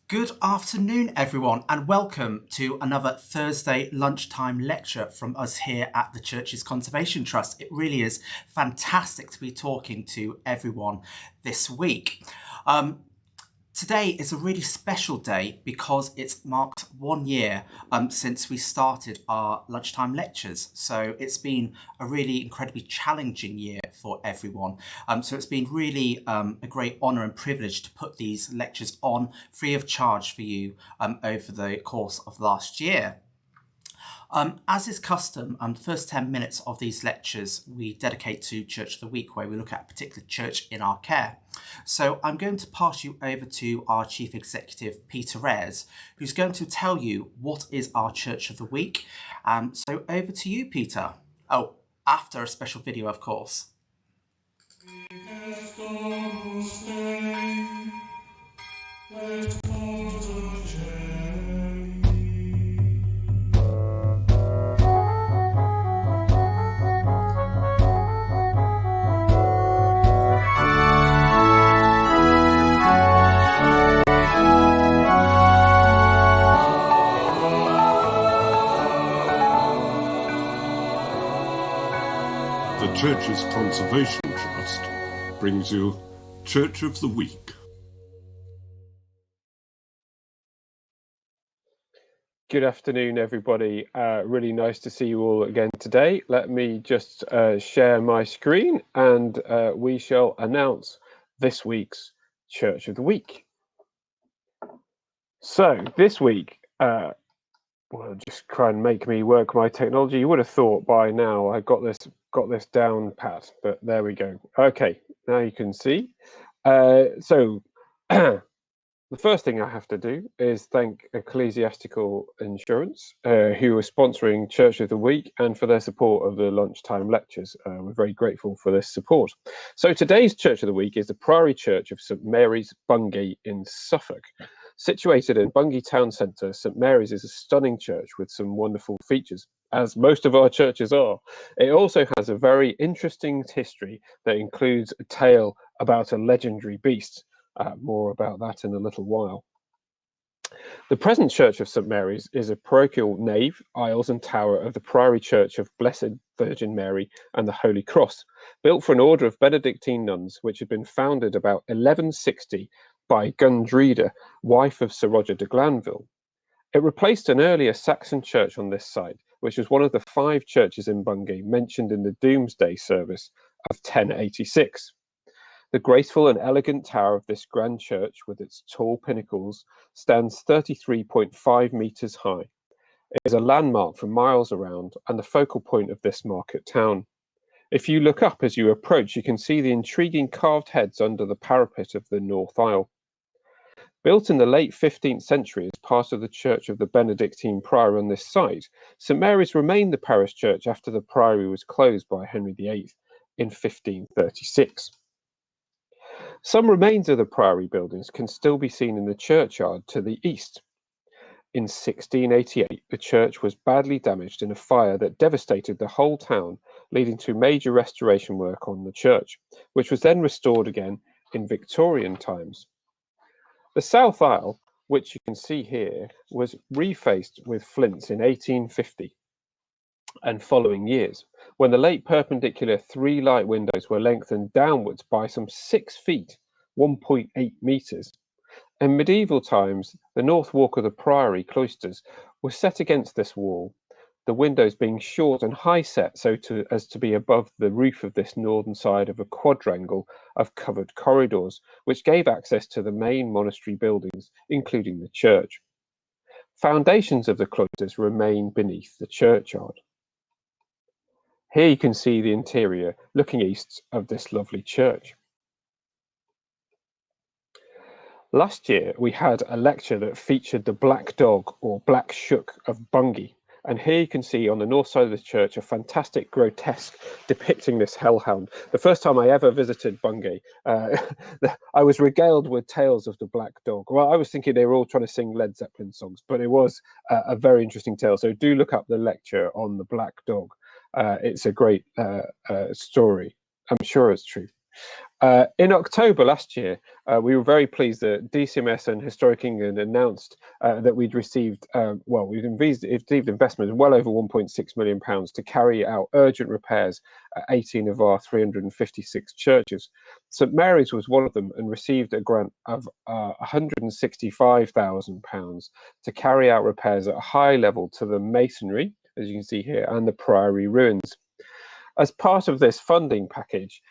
Good afternoon, everyone, and welcome to another Thursday lunchtime lecture from us here at the Church's Conservation Trust. It really is fantastic to be talking to everyone this week. Today is a really special day because it's marked 1 year since we started our lunchtime lectures. So it's been a really incredibly challenging year for everyone. So it's been really a great honour and privilege to put these lectures on free of charge for you over the course of last year. As is custom, the first 10 minutes of these lectures we dedicate to Church of the Week, where we look at a particular church in our care. So I'm going to pass you over to our Chief Executive, Peter Ayres, who's going to tell you what is our Church of the Week. So over to you, Peter. Oh, after a special video, of course. The Church's Conservation Trust brings you Church of the Week. Good afternoon, everybody. Really nice to see you all again today. Let me just share my screen and we shall announce this week's Church of the Week. So this week, well, just try and make me work my technology. You would have thought by now I got this down pat, but there we go. Okay, now you can see. So the first thing I have to do is thank Ecclesiastical Insurance, who are sponsoring Church of the Week and for their support of the lunchtime lectures. We're very grateful for this support. So today's Church of the Week is the Priory Church of St Mary's, Bungay in Suffolk. Situated in Bungay Town Centre, St Mary's is a stunning church with some wonderful features, as most of our churches are. It also has a very interesting history that includes a tale about a legendary beast. More about that in a little while. The present Church of St Mary's is a parochial nave, aisles and tower of the Priory Church of Blessed Virgin Mary and the Holy Cross, built for an order of Benedictine nuns which had been founded about 1160 by Gundrida, wife of Sir Roger de Glanville. It replaced an earlier Saxon church on this site, which was one of the 5 churches in Bungay mentioned in the Doomsday service of 1086. The graceful and elegant tower of this grand church, with its tall pinnacles, stands 33.5 metres high. It is a landmark for miles around and the focal point of this market town. If you look up as you approach, you can see the intriguing carved heads under the parapet of the north aisle. Built in the late 15th century as part of the Church of the Benedictine Prior on this site, St Mary's remained the parish church after the priory was closed by Henry VIII in 1536. Some remains of the priory buildings can still be seen in the churchyard to the east. In 1688, the church was badly damaged in a fire that devastated the whole town, leading to major restoration work on the church, which was then restored again in Victorian times. The south aisle, which you can see here, was refaced with flints in 1850 and following years, when the late perpendicular 3 light windows were lengthened downwards by some 6 feet, 1.8 metres. In medieval times, the north walk of the priory cloisters was set against this wall, the windows being short and high set as to be above the roof of this northern side of a quadrangle of covered corridors, which gave access to the main monastery buildings, including the church. Foundations of the cloisters remain beneath the churchyard. Here you can see the interior looking east of this lovely church. Last year we had a lecture that featured the black dog or black shook of Bungay, and here you can see on the north side of the church a fantastic grotesque depicting this hellhound. The first time I ever visited Bungay, I was regaled with tales of the black dog. Well, I was thinking they were all trying to sing Led Zeppelin songs, but it was a very interesting tale, so do look up the lecture on the black dog. It's a great story. I'm sure it's true. In October last year, we were very pleased that DCMS and Historic England announced that we'd received, we'd received investment of well over £1.6 million to carry out urgent repairs at 18 of our 356 churches. St Mary's was one of them and received a grant of £165,000 to carry out repairs at a high level to the masonry, as you can see here, and the priory ruins. As part of this funding package,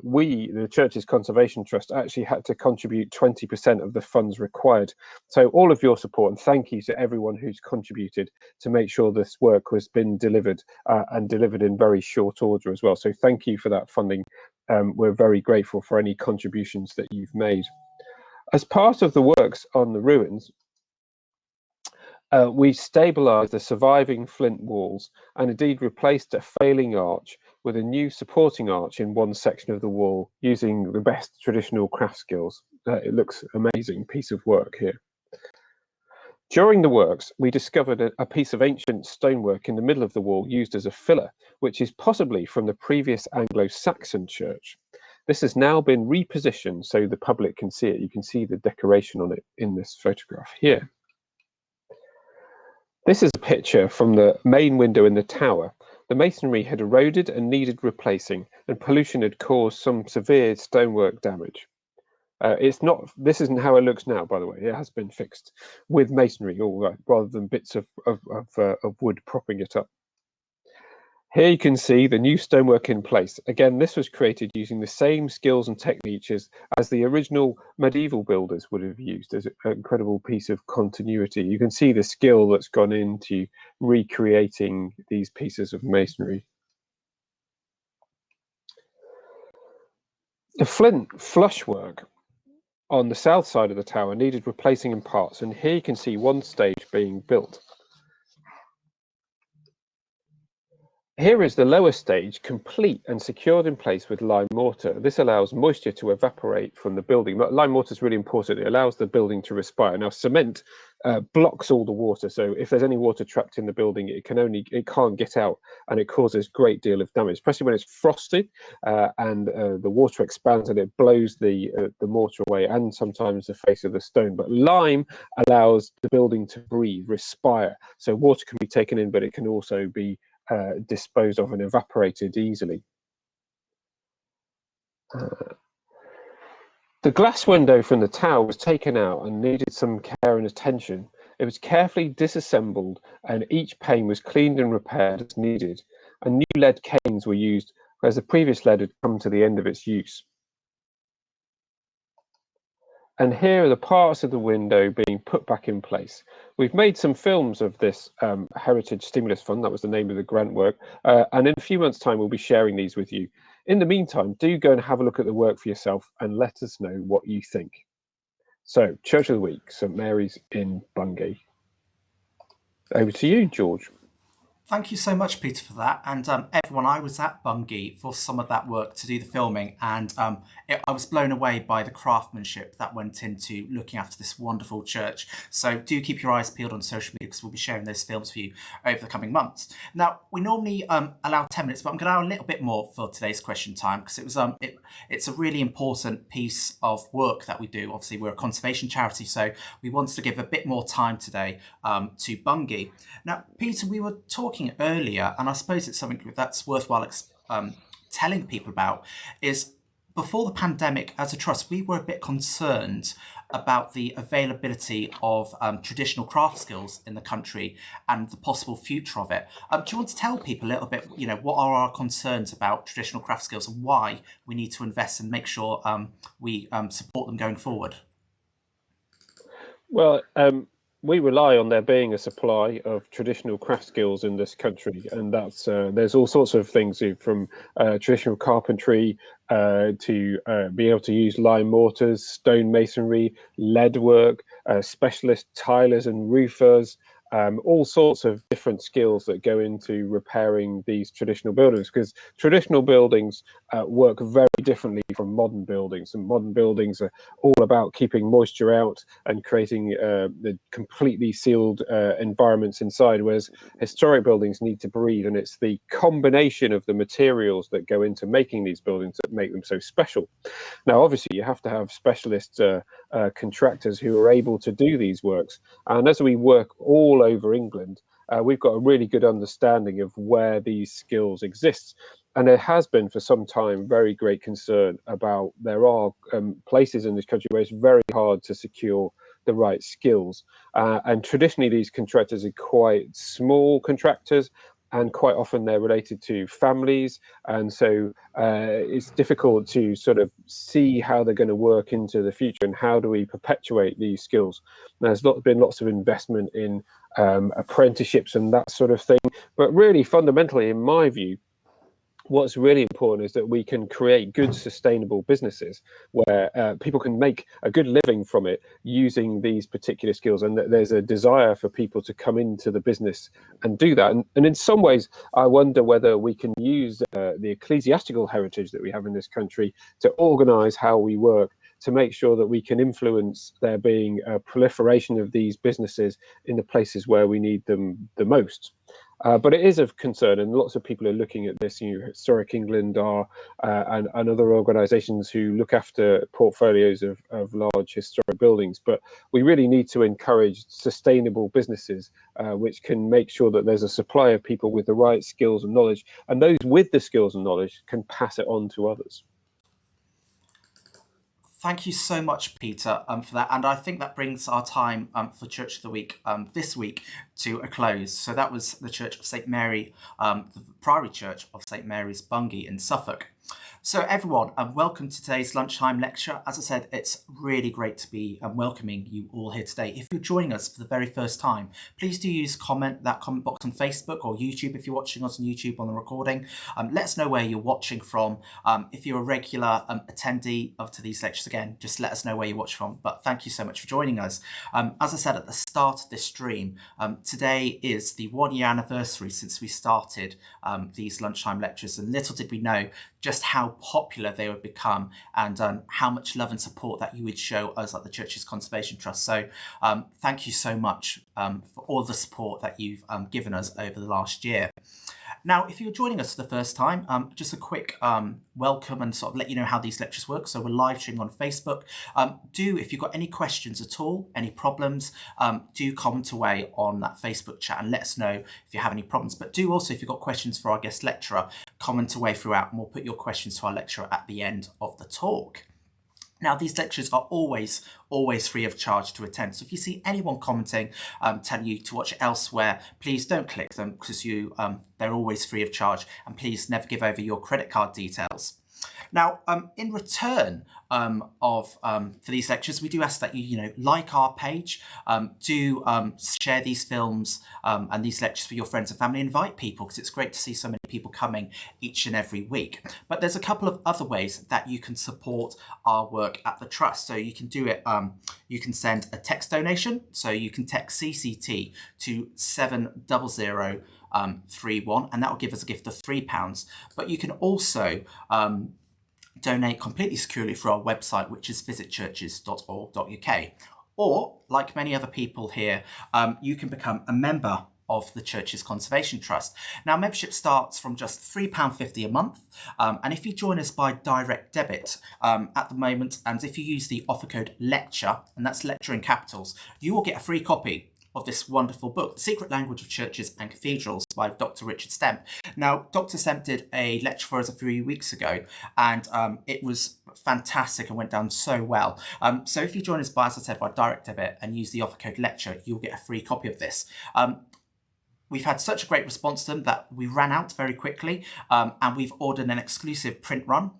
we, the Church's Conservation Trust, actually had to contribute 20% of the funds required. So all of your support, and thank you to everyone who's contributed to make sure this work has been delivered and delivered in very short order as well. So thank you for that funding. We're very grateful for any contributions that you've made. As part of the works on the ruins, we stabilised the surviving flint walls and indeed replaced a failing arch with a new supporting arch in one section of the wall using the best traditional craft skills. It looks an amazing piece of work here. During the works, we discovered a piece of ancient stonework in the middle of the wall used as a filler, which is possibly from the previous Anglo-Saxon church. This has now been repositioned so the public can see it. You can see the decoration on it in this photograph here. This is a picture from the main window in the tower. The masonry had eroded and needed replacing, and pollution had caused some severe stonework damage. This isn't how it looks now, by the way. It has been fixed with masonry, all right, rather than bits of wood propping it up. Here you can see the new stonework in place. Again, this was created using the same skills and techniques as the original medieval builders would have used, as an incredible piece of continuity. You can see the skill that's gone into recreating these pieces of masonry. The flint flushwork on the south side of the tower needed replacing in parts, and here you can see one stage being built. Here is the lower stage, complete and secured in place with lime mortar. This allows moisture to evaporate from the building. Lime mortar is really important. It allows the building to respire. Now, cement blocks all the water, so if there's any water trapped in the building, it can't get out, and it causes a great deal of damage, especially when it's frosted and the water expands and it blows the mortar away and sometimes the face of the stone. But lime allows the building to breathe, respire, so water can be taken in, but it can also be disposed of and evaporated easily. The glass window from the tower was taken out and needed some care and attention. It was carefully disassembled and each pane was cleaned and repaired as needed, and new lead canes were used whereas the previous lead had come to the end of its use. And here are the parts of the window being put back in place. We've made some films of this Heritage Stimulus Fund, that was the name of the grant work, and in a few months' time we'll be sharing these with you. In the meantime, do go and have a look at the work for yourself and let us know what you think. So, Church of the Week, St Mary's in Bungay. Over to you, George. Thank you so much, Peter, for that. And everyone, I was at Bungay for some of that work to do the filming, and I was blown away by the craftsmanship that went into looking after this wonderful church. So do keep your eyes peeled on social media because we'll be sharing those films for you over the coming months. Now, we normally allow 10 minutes, but I'm going to allow a little bit more for today's question time because it's a really important piece of work that we do. Obviously, we're a conservation charity, so we wanted to give a bit more time today to Bungay. Now, Peter, we were talking earlier, and I suppose it's something that's worthwhile telling people about, is before the pandemic, as a trust, we were a bit concerned about the availability of traditional craft skills in the country and the possible future of it. Do you want to tell people a little bit, what are our concerns about traditional craft skills and why we need to invest and make sure we support them going forward? Well, we rely on there being a supply of traditional craft skills in this country, and that's there's all sorts of things from traditional carpentry to being able to use lime mortars, stone masonry, lead work, specialist tilers and roofers, all sorts of different skills that go into repairing these traditional buildings, because traditional buildings work very differently from modern buildings. And modern buildings are all about keeping moisture out and creating the completely sealed environments inside, whereas historic buildings need to breathe. And it's the combination of the materials that go into making these buildings that make them so special. Now, obviously, you have to have specialist contractors who are able to do these works. And as we work all over England, we've got a really good understanding of where these skills exist. And there has been for some time very great concern about there are places in this country where it's very hard to secure the right skills. And traditionally, these contractors are quite small contractors, and quite often they're related to families. And so it's difficult to sort of see how they're going to work into the future and how do we perpetuate these skills. There's been lots of investment in apprenticeships and that sort of thing. But really, fundamentally, in my view, what's really important is that we can create good, sustainable businesses where people can make a good living from it using these particular skills, and that there's a desire for people to come into the business and do that. And in some ways, I wonder whether we can use the ecclesiastical heritage that we have in this country to organise how we work, to make sure that we can influence there being a proliferation of these businesses in the places where we need them the most. But it is of concern, and lots of people are looking at this. Historic England are, and other organisations who look after portfolios of large historic buildings. But we really need to encourage sustainable businesses, which can make sure that there's a supply of people with the right skills and knowledge, and those with the skills and knowledge can pass it on to others. Thank you so much, Peter, for that. And I think that brings our time for Church of the Week this week to a close. So that was the Church of St Mary, the Priory Church of St Mary's, Bungay in Suffolk. So everyone, welcome to today's lunchtime lecture. As I said, it's really great to be welcoming you all here today. If you're joining us for the very first time, please do use that comment box on Facebook or YouTube if you're watching us on YouTube on the recording. Let us know where you're watching from. If you're a regular attendee to these lectures, again, just let us know where you watch from. But thank you so much for joining us. As I said at the start of this stream, today is the 1 year anniversary since we started these lunchtime lectures, and little did we know just how popular they would become, and how much love and support that you would show us at the Church's Conservation Trust. So thank you so much for all the support that you've given us over the last year. Now, if you're joining us for the first time, just a quick welcome and sort of let you know how these lectures work. So we're live streaming on Facebook. If you've got any questions at all, any problems, do comment away on that Facebook chat and let us know if you have any problems. But do also, if you've got questions for our guest lecturer, comment away throughout, and we'll put your questions to our lecturer at the end of the talk. Now, these lectures are always free of charge to attend. So if you see anyone commenting, telling you to watch elsewhere, please don't click them, because they're always free of charge. And please never give over your credit card details. Now, in return for these lectures, we do ask that you like our page, share these films and these lectures with your friends and family, invite people, because it's great to see so many people coming each and every week. But there's a couple of other ways that you can support our work at the Trust. So you can do it, you can send a text donation, so you can text CCT to 70031, and that will give us a gift of £3. But you can also donate completely securely through our website, which is visitchurches.org.uk. Or, like many other people here, you can become a member of the Church's Conservation Trust. Now, membership starts from just £3.50 a month, and if you join us by direct debit at the moment, and if you use the offer code LECTURE, and that's lecture in capitals, you will get a free copy of this wonderful book, The Secret Language of Churches and Cathedrals, by Dr. Richard Stemp. Now, Dr. Stemp did a lecture for us a few weeks ago, and it was fantastic and went down so well. So if you join us by, as I said, by direct debit and use the offer code LECTURE, you'll get a free copy of this. we've had such a great response to them that we ran out very quickly, and we've ordered an exclusive print run.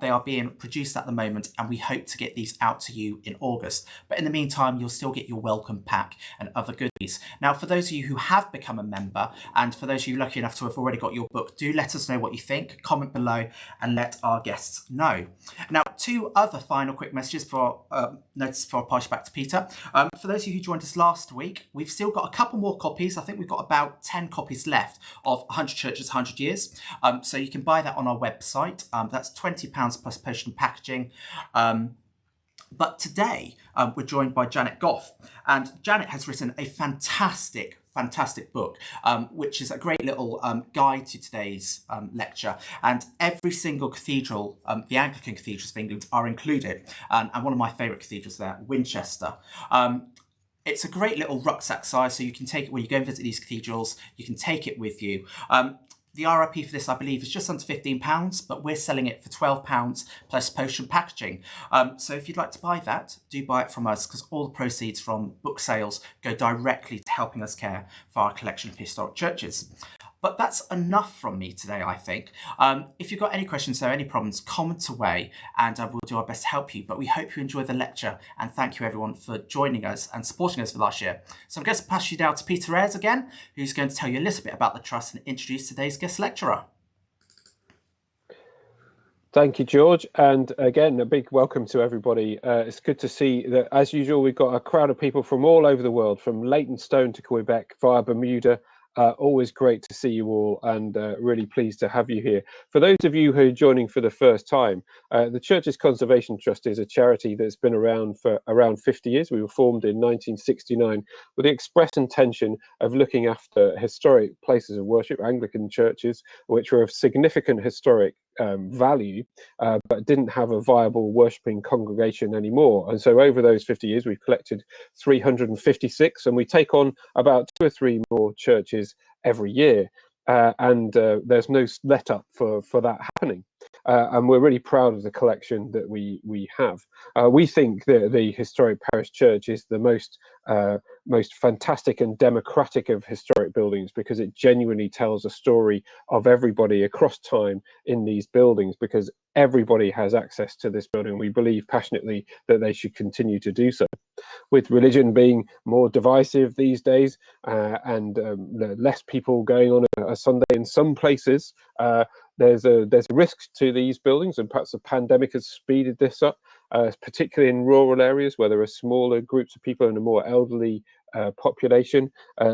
They are being produced at the moment, and we hope to get these out to you in August. But in the meantime, you'll still get your welcome pack and other goodies. Now, for those of you who have become a member, and for those of you lucky enough to have already got your book, do let us know what you think. Comment below and let our guests know. Now, two other final quick messages for notice before I pass you back to Peter. For those of you who joined us last week, we've still got a couple more copies. I think we've got about 10 copies left of 100 Churches, 100 Years. So you can buy that on our website. That's £20 plus postage and packaging. But today we're joined by Janet Gough, and Janet has written a fantastic book, which is a great little guide to today's lecture. And every single cathedral, the Anglican cathedrals of England, are included. And one of my favourite cathedrals there, Winchester. It's a great little rucksack size, so you can take it when you go and visit these cathedrals. You can take it with you. The RRP for this, I believe, is just under £15, but we're selling it for £12 plus postage and packaging. So if you'd like to buy that, do buy it from us, because all the proceeds from book sales go directly to helping us care for our collection of historic churches. But that's enough from me today, I think. If you've got any questions or any problems, comment away, and we'll do our best to help you. But we hope you enjoy the lecture, and thank you everyone for joining us and supporting us for last year. So I'm going to pass you down to Peter Ayres again, who's going to tell you a little bit about the Trust and introduce today's guest lecturer. Thank you, George. And again, a big welcome to everybody. It's good to see that, as usual, we've got a crowd of people from all over the world, from Leytonstone to Quebec via Bermuda. Always great to see you all, and really pleased to have you here. For those of you who are joining for the first time, the Churches Conservation Trust is a charity that's been around for around 50 years. We were formed in 1969 with the express intention of looking after historic places of worship, Anglican churches, which were of significant historic value, but didn't have a viable worshipping congregation anymore. And so over those 50 years, we've collected 356, and we take on about 2 or 3 more churches every year. And there's no let up for that happening. And we're really proud of the collection that we have. We think that the historic parish church is the most fantastic and democratic of historic buildings, because it genuinely tells a story of everybody across time in these buildings, because everybody has access to this building. We believe passionately that they should continue to do so. With religion being more divisive these days, and less people going on a Sunday in some places, there's a risk to these buildings, and perhaps the pandemic has speeded this up, particularly in rural areas where there are smaller groups of people and a more elderly population,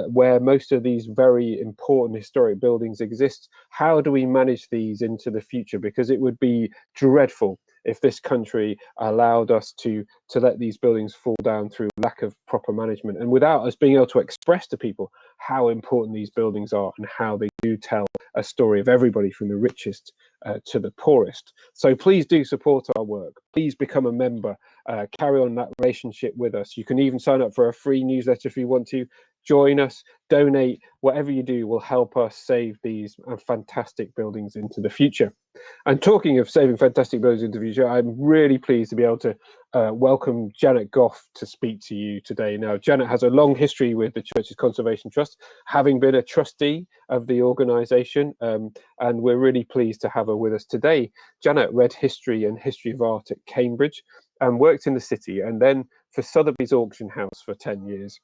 where most of these very important historic buildings exist. How do we manage these into the future? Because it would be dreadful if this country allowed us to let these buildings fall down through lack of proper management, and without us being able to express to people how important these buildings are and how they do tell a story of everybody from the richest to the poorest. So please do support our work. Please become a member. Carry on that relationship with us. You can even sign up for a free newsletter if you want to. Join us, donate. Whatever you do will help us save these fantastic buildings into the future. And talking of saving fantastic buildings into the future, I'm really pleased to be able to welcome Janet Gough to speak to you today. Now, Janet has a long history with the Churches Conservation Trust, having been a trustee of the organisation, and we're really pleased to have her with us today. Janet read history and history of art at Cambridge and worked in the city, and then for Sotheby's Auction House for 10 years.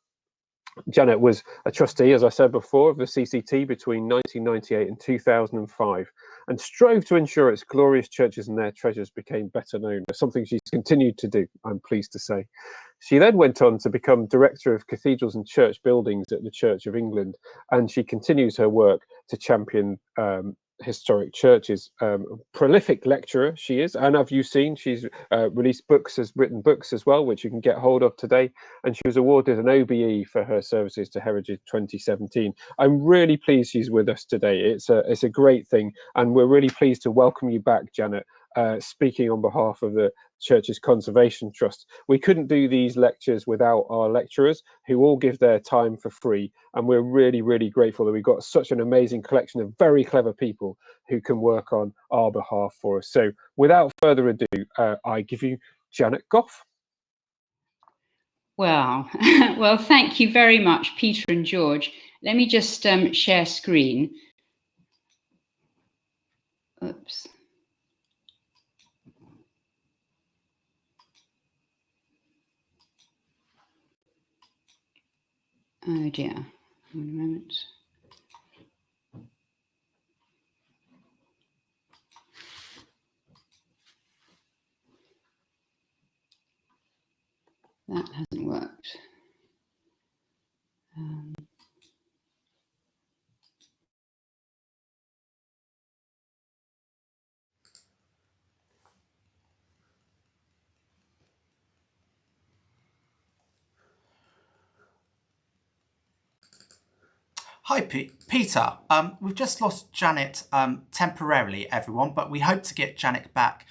Janet was a trustee, as I said before, of the CCT between 1998 and 2005, and strove to ensure its glorious churches and their treasures became better known, something she's continued to do, I'm pleased to say. She then went on to become Director of Cathedrals and Church Buildings at the Church of England, and she continues her work to champion historic churches. Prolific lecturer she is, and have you seen she's released books, has written books as well, which you can get hold of today, and she was awarded an OBE for her services to Heritage 2017. I'm really pleased she's with us today. It's a great thing, and we're really pleased to welcome you back, Janet, speaking on behalf of the Churches Conservation Trust. We couldn't do these lectures without our lecturers, who all give their time for free, and we're really, really grateful that we've got such an amazing collection of very clever people who can work on our behalf for us. So without further ado, I give you Janet Gough. Well, thank you very much, Peter and George. Let me just share screen. Oops. Oh dear. One moment. That hasn't worked. Hi, Peter. We've just lost Janet temporarily, everyone, but we hope to get Janet back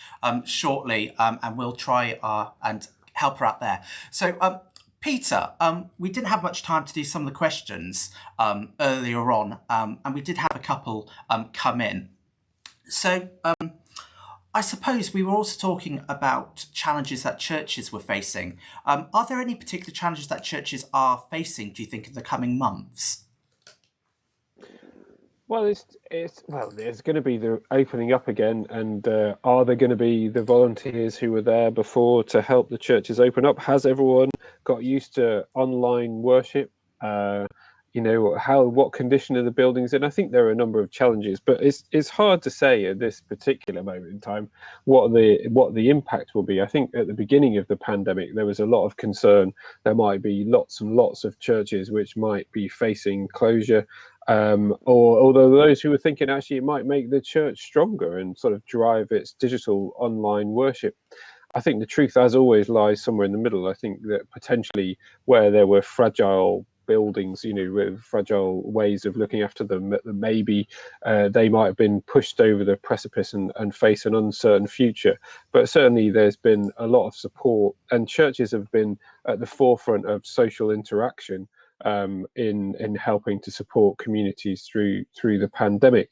shortly, and we'll try and help her out there. So, Peter, we didn't have much time to do some of the questions earlier on, and we did have a couple come in. So, I suppose we were also talking about challenges that churches were facing. Are there any particular challenges that churches are facing, do you think, in the coming months? Well, there's going to be the opening up again, and are there going to be the volunteers who were there before to help the churches open up? Has everyone got used to online worship? What condition are the buildings in? I think there are a number of challenges, but it's hard to say at this particular moment in time what the impact will be. I think at the beginning of the pandemic there was a lot of concern. There might be lots and lots of churches which might be facing closure. Or although those who were thinking actually it might make the church stronger and sort of drive its digital online worship. I think the truth, as always, lies somewhere in the middle. I think that potentially where there were fragile buildings, with fragile ways of looking after them, that maybe they might have been pushed over the precipice and face an uncertain future. But certainly there's been a lot of support, and churches have been at the forefront of social interaction in helping to support communities through the pandemic.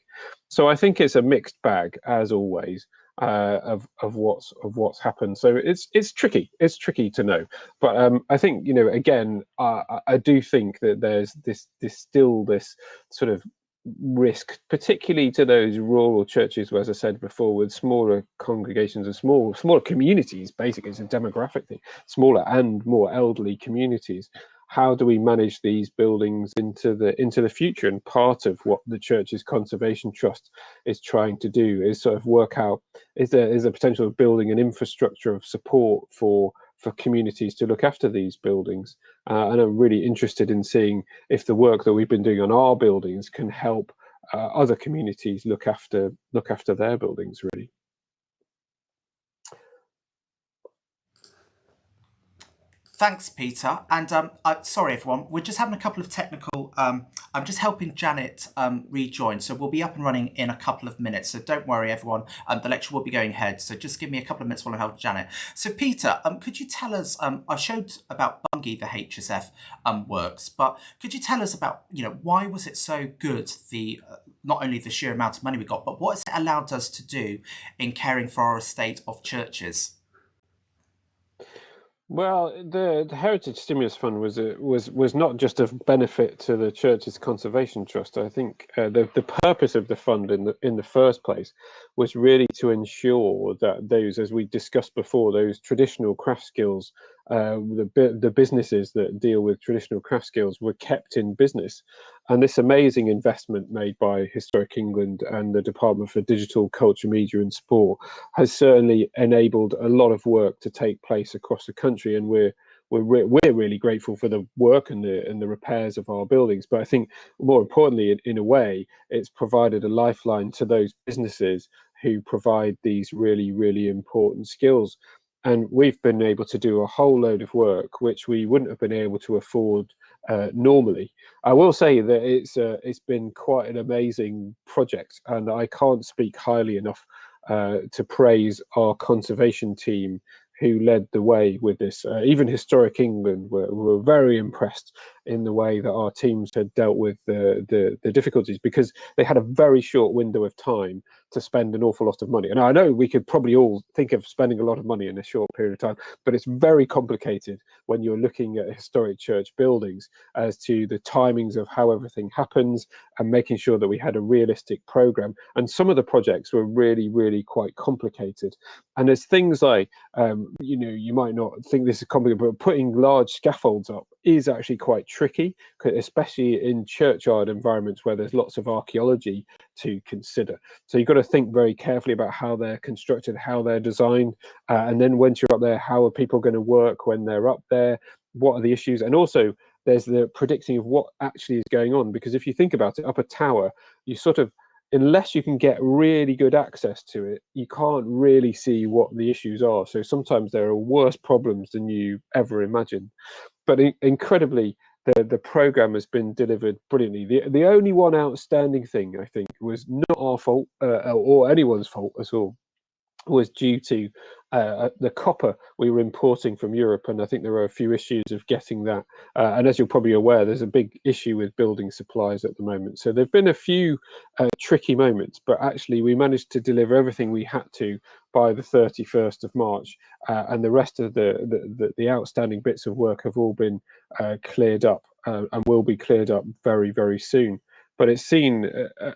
So I think it's a mixed bag, as always, of what's happened. So it's tricky. It's tricky to know. But I think again, I do think that there's this sort of risk, particularly to those rural churches, where, as I said before, with smaller congregations and smaller communities. Basically, it's a demographic thing. Smaller and more elderly communities. How do we manage these buildings into the future? And part of what the Church's Conservation Trust is trying to do is sort of work out, is there a potential of building an infrastructure of support for communities to look after these buildings. And I'm really interested in seeing if the work that we've been doing on our buildings can help other communities look after their buildings, really. Thanks, Peter. And sorry, everyone. We're just having a couple of technical. I'm just helping Janet rejoin, so we'll be up and running in a couple of minutes. So don't worry, everyone. The lecture will be going ahead. So just give me a couple of minutes while I'm helping Janet. So Peter, could you tell us? I showed about Bungie the HSF works, but could you tell us about why was it so good? The not only the sheer amount of money we got, but what has it allowed us to do in caring for our estate of churches? Well, the Heritage Stimulus Fund was not just of benefit to the Church's Conservation Trust. I think the purpose of the fund in the first place was really to ensure that those, as we discussed before, those traditional craft skills, the businesses that deal with traditional craft skills were kept in business. And this amazing investment made by Historic England and the Department for Digital, Culture, Media and Sport has certainly enabled a lot of work to take place across the country, and we're really grateful for the work and the repairs of our buildings. But I think more importantly, in a way, it's provided a lifeline to those businesses who provide these really important skills. And we've been able to do a whole load of work which we wouldn't have been able to afford normally. I will say that it's been quite an amazing project, and I can't speak highly enough to praise our conservation team who led the way with this. Even Historic England were very impressed in the way that our teams had dealt with the difficulties, because they had a very short window of time to spend an awful lot of money. And I know we could probably all think of spending a lot of money in a short period of time, but it's very complicated when you're looking at historic church buildings as to the timings of how everything happens and making sure that we had a realistic program. And some of the projects were really, really quite complicated. And there's things like, you might not think this is complicated, but putting large scaffolds up is actually quite tricky, especially in churchyard environments where there's lots of archaeology to consider. So you've got to think very carefully about how they're constructed, how they're designed, and then once you're up there, how are people going to work when they're up there? What are the issues? And also there's the predicting of what actually is going on, because if you think about it, up a tower, you sort of, unless you can get really good access to it, you can't really see what the issues are. So sometimes there are worse problems than you ever imagined. But incredibly, the program has been delivered brilliantly. The only one outstanding thing, I think, was not our fault or anyone's fault at all, was due to the copper we were importing from Europe, and I think there were a few issues of getting that. And as you're probably aware, there's a big issue with building supplies at the moment. So there've been a few tricky moments, but actually we managed to deliver everything we had to by the 31st of March, and the rest of the outstanding bits of work have all been cleared up and will be cleared up very, very soon. But it's seen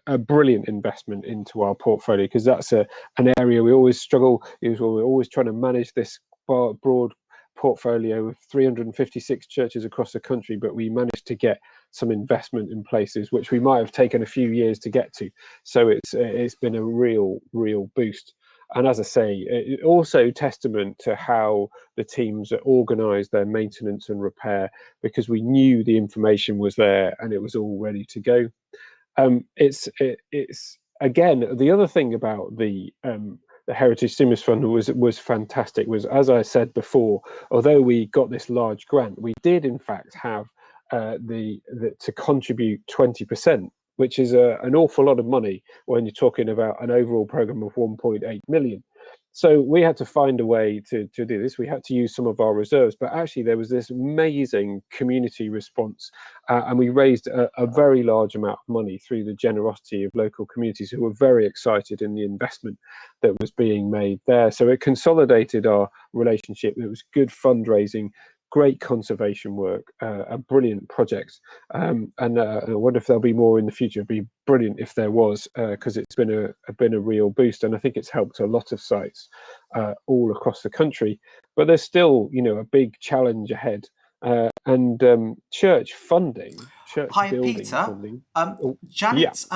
a brilliant investment into our portfolio, because that's an area we always struggle. We're always trying to manage this broad portfolio of 356 churches across the country, but we managed to get some investment in places which we might have taken a few years to get to. So it's been a real boost. And as I say, it also testament to how the teams organised their maintenance and repair, because we knew the information was there and it was all ready to go. It's again, the other thing about the Heritage Stimulus Fund was fantastic. Was, as I said before, although we got this large grant, we did in fact have to contribute 20%. Which is an awful lot of money when you're talking about an overall program of 1.8 million. So we had to find a way to do this. We had to use some of our reserves, but actually there was this amazing community response, and we raised a very large amount of money through the generosity of local communities who were very excited in the investment that was being made there. So it consolidated our relationship. It was good fundraising, great conservation work, a brilliant project, and I wonder if there'll be more in the future. It'd be brilliant if there was, because it's been a real boost, and I think it's helped a lot of sites all across the country. But there's still, a big challenge ahead, and church funding, church Hi, building Peter. funding. Janet's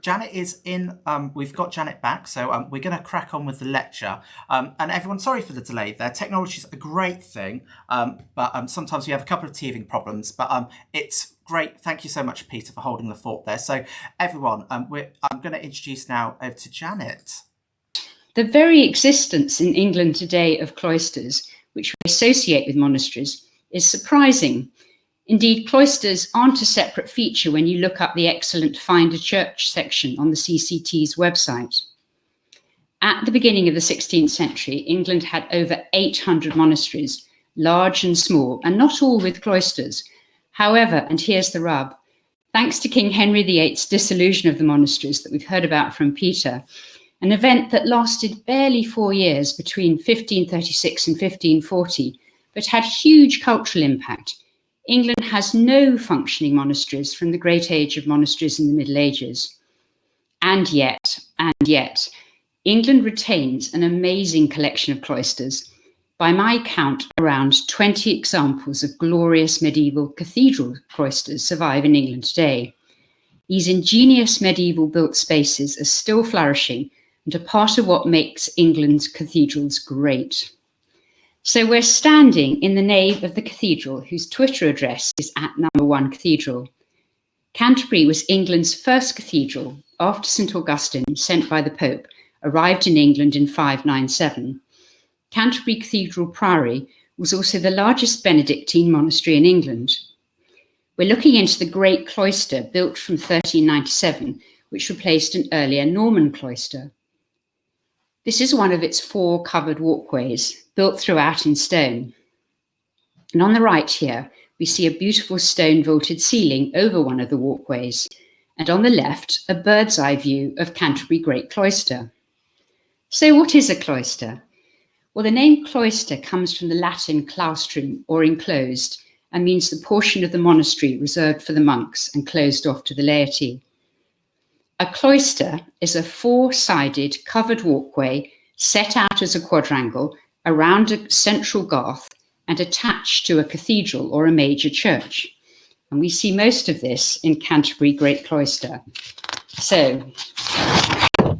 Janet is in. We've got Janet back, so we're going to crack on with the lecture. And everyone, sorry for the delay there. Technology is a great thing, but sometimes we have a couple of teething problems. But it's great. Thank you so much, Peter, for holding the fort there. So everyone, I'm going to introduce now over to Janet. The very existence in England today of cloisters, which we associate with monasteries, is surprising. Indeed, cloisters aren't a separate feature when you look up the excellent Find a Church section on the CCT's website. At the beginning of the 16th century, England had over 800 monasteries, large and small, and not all with cloisters. However, and here's the rub, thanks to King Henry VIII's dissolution of the monasteries that we've heard about from Peter, an event that lasted barely 4 years between 1536 and 1540, but had huge cultural impact, England has no functioning monasteries from the great age of monasteries in the Middle Ages. And yet, England retains an amazing collection of cloisters. By my count, around 20 examples of glorious medieval cathedral cloisters survive in England today. These ingenious medieval built spaces are still flourishing and are part of what makes England's cathedrals great. So we're standing in the nave of the cathedral, whose Twitter address is @1 Cathedral. Canterbury was England's first cathedral after St. Augustine, sent by the Pope, arrived in England in 597. Canterbury Cathedral Priory was also the largest Benedictine monastery in England. We're looking into the Great Cloister, built from 1397, which replaced an earlier Norman cloister. This is one of its 4 covered walkways, built throughout in stone. And on the right here, we see a beautiful stone vaulted ceiling over one of the walkways, and on the left, a bird's eye view of Canterbury Great Cloister. So what is a cloister? Well, the name cloister comes from the Latin claustrum, or enclosed, and means the portion of the monastery reserved for the monks and closed off to the laity. A cloister is a four-sided covered walkway set out as a quadrangle around a central garth and attached to a cathedral or a major church. And we see most of this in Canterbury Great Cloister. So,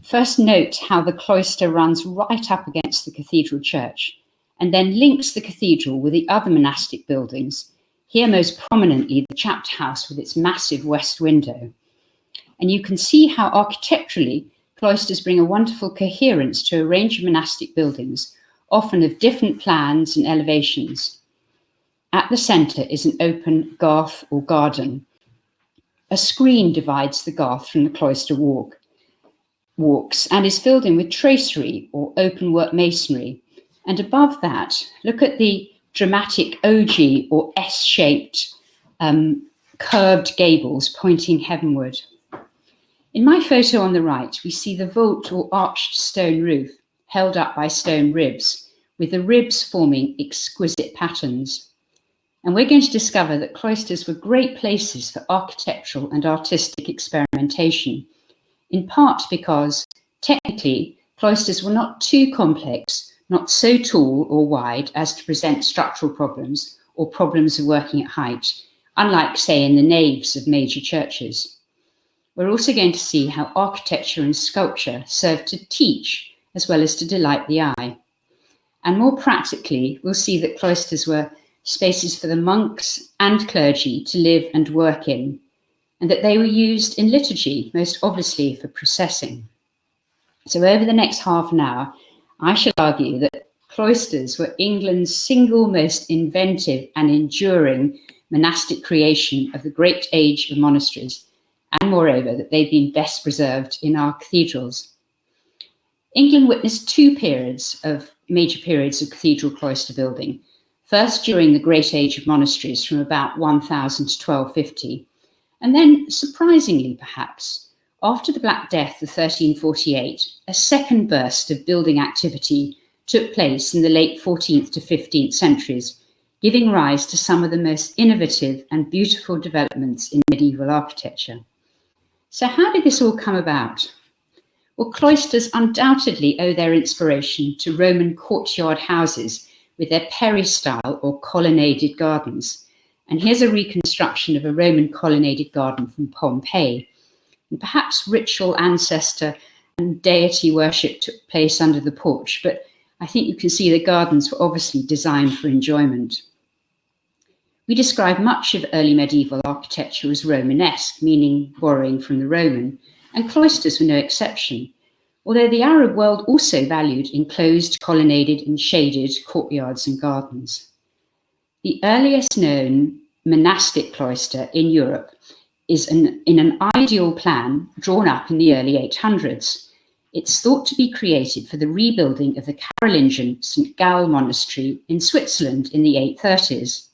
first note how the cloister runs right up against the cathedral church and then links the cathedral with the other monastic buildings, here most prominently the chapter house with its massive west window. And you can see how architecturally cloisters bring a wonderful coherence to a range of monastic buildings, often of different plans and elevations. At the centre is an open garth or garden. A screen divides the garth from the cloister walks and is filled in with tracery or open work masonry. And above that, look at the dramatic ogee or S-shaped curved gables pointing heavenward. In my photo on the right, we see the vault or arched stone roof held up by stone ribs, with the ribs forming exquisite patterns. And we're going to discover that cloisters were great places for architectural and artistic experimentation, in part because, technically, cloisters were not too complex, not so tall or wide as to present structural problems or problems of working at height, unlike, say, in the naves of major churches. We're also going to see how architecture and sculpture served to teach as well as to delight the eye. And more practically, we'll see that cloisters were spaces for the monks and clergy to live and work in, and that they were used in liturgy, most obviously for processing. So over the next half an hour, I shall argue that cloisters were England's single most inventive and enduring monastic creation of the great age of monasteries, and moreover, that they've been best preserved in our cathedrals. England witnessed two major periods of cathedral cloister building. First, during the great age of monasteries from about 1000 to 1250, and then, surprisingly perhaps, after the Black Death of 1348, a second burst of building activity took place in the late 14th to 15th centuries, giving rise to some of the most innovative and beautiful developments in medieval architecture. So how did this all come about? Well, cloisters undoubtedly owe their inspiration to Roman courtyard houses with their peristyle or colonnaded gardens. And here's a reconstruction of a Roman colonnaded garden from Pompeii. And perhaps ritual ancestor and deity worship took place under the porch, but I think you can see the gardens were obviously designed for enjoyment. We describe much of early medieval architecture as Romanesque, meaning borrowing from the Roman, and cloisters were no exception, although the Arab world also valued enclosed, colonnaded and shaded courtyards and gardens. The earliest known monastic cloister in Europe is in an ideal plan drawn up in the early 800s. It's thought to be created for the rebuilding of the Carolingian St. Gall monastery in Switzerland in the 830s.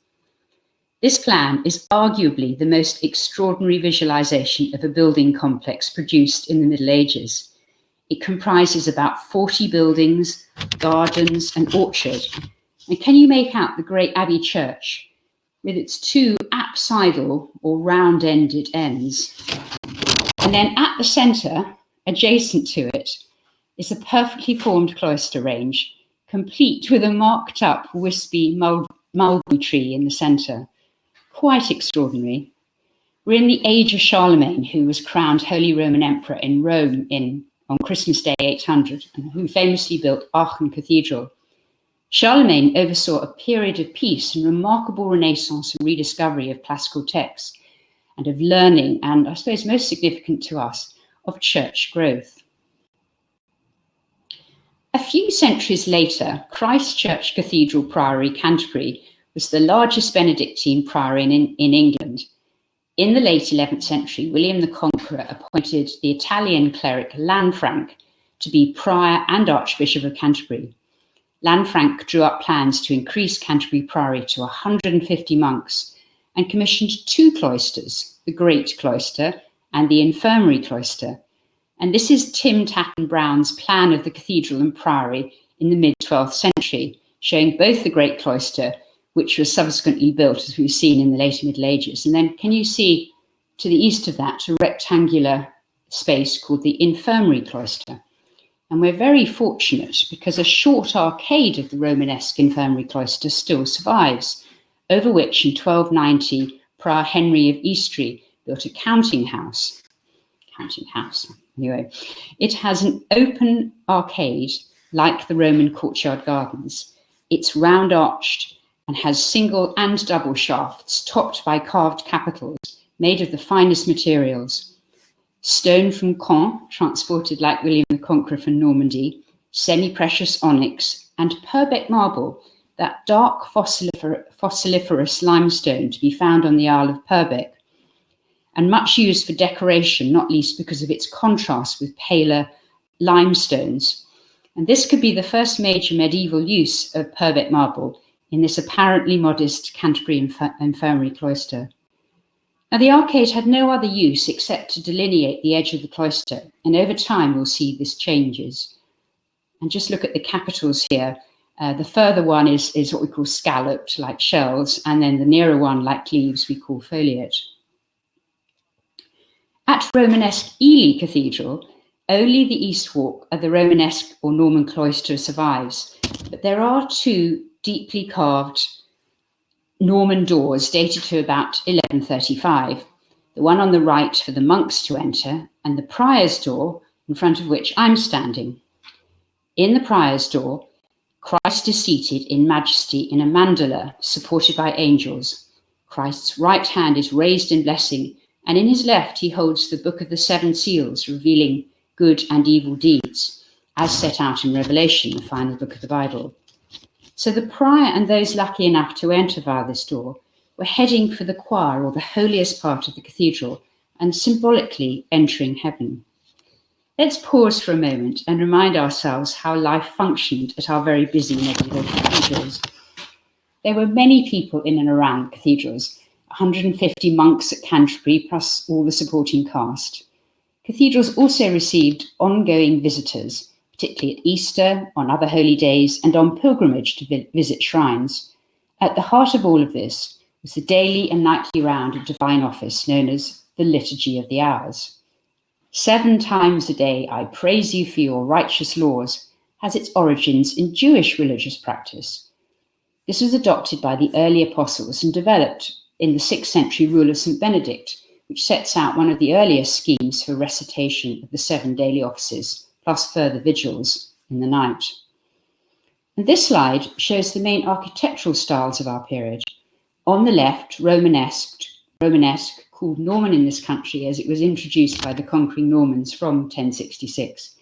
This plan is arguably the most extraordinary visualization of a building complex produced in the Middle Ages. It comprises about 40 buildings, gardens, and orchard. And can you make out the great Abbey Church with its two apsidal or round-ended ends? And then at the centre, adjacent to it, is a perfectly formed cloister range, complete with a marked-up wispy mulberry tree in the centre. Quite extraordinary. We're in the age of Charlemagne, who was crowned Holy Roman Emperor in Rome on Christmas Day 800, and who famously built Aachen Cathedral. Charlemagne oversaw a period of peace and remarkable renaissance and rediscovery of classical texts and of learning, and I suppose most significant to us, of church growth. A few centuries later, Christ Church Cathedral Priory, Canterbury, was the largest Benedictine priory in England. In the late 11th century, William the Conqueror appointed the Italian cleric Lanfranc to be prior and Archbishop of Canterbury. Lanfranc drew up plans to increase Canterbury Priory to 150 monks and commissioned two cloisters, the Great Cloister and the infirmary cloister. And this is Tim Tatton Brown's plan of the cathedral and priory in the mid-12th century, showing both the great cloister, which was subsequently built, as we've seen in the later Middle Ages. And then can you see to the east of that a rectangular space called the infirmary cloister? And we're very fortunate because a short arcade of the Romanesque infirmary cloister still survives, over which in 1290 Prior Henry of Eastry built a counting house. Anyway, it has an open arcade like the Roman courtyard gardens. It's round arched and has single and double shafts topped by carved capitals made of the finest materials. Stone from Caen, transported like William the Conqueror from Normandy, semi-precious onyx, and Purbeck marble, that dark fossiliferous limestone to be found on the Isle of Purbeck, and much used for decoration, not least because of its contrast with paler limestones. And this could be the first major medieval use of Purbeck marble in this apparently modest Canterbury infirmary cloister. Now, the arcade had no other use except to delineate the edge of the cloister, and over time we'll see this changes. And just look at the capitals here. The further one is what we call scalloped, like shells, and then the nearer one, like leaves, we call foliate. At Romanesque Ely Cathedral, only the east walk of the Romanesque or Norman cloister survives, but there are two deeply carved Norman doors dated to about 1135, the one on the right for the monks to enter, and the prior's door, in front of which I'm standing. In the prior's door, Christ is seated in majesty in a mandala supported by angels. Christ's right hand is raised in blessing, and in his left he holds the book of the seven seals, revealing good and evil deeds, as set out in Revelation, the final book of the Bible. So the prior and those lucky enough to enter via this door were heading for the choir, or the holiest part of the cathedral, and symbolically entering heaven. Let's pause for a moment and remind ourselves how life functioned at our very busy medieval cathedrals. There were many people in and around cathedrals, 150 monks at Canterbury, plus all the supporting cast. Cathedrals also received ongoing visitors, particularly at Easter, on other holy days, and on pilgrimage to visit shrines. At the heart of all of this was the daily and nightly round of divine office known as the Liturgy of the Hours. 7 times a day I praise you for your righteous laws has its origins in Jewish religious practice. This was adopted by the early apostles and developed in the 6th century rule of St. Benedict, which sets out one of the earliest schemes for recitation of the 7 daily offices, plus further vigils in the night. And this slide shows the main architectural styles of our period. On the left, Romanesque, called Norman in this country as it was introduced by the conquering Normans from 1066.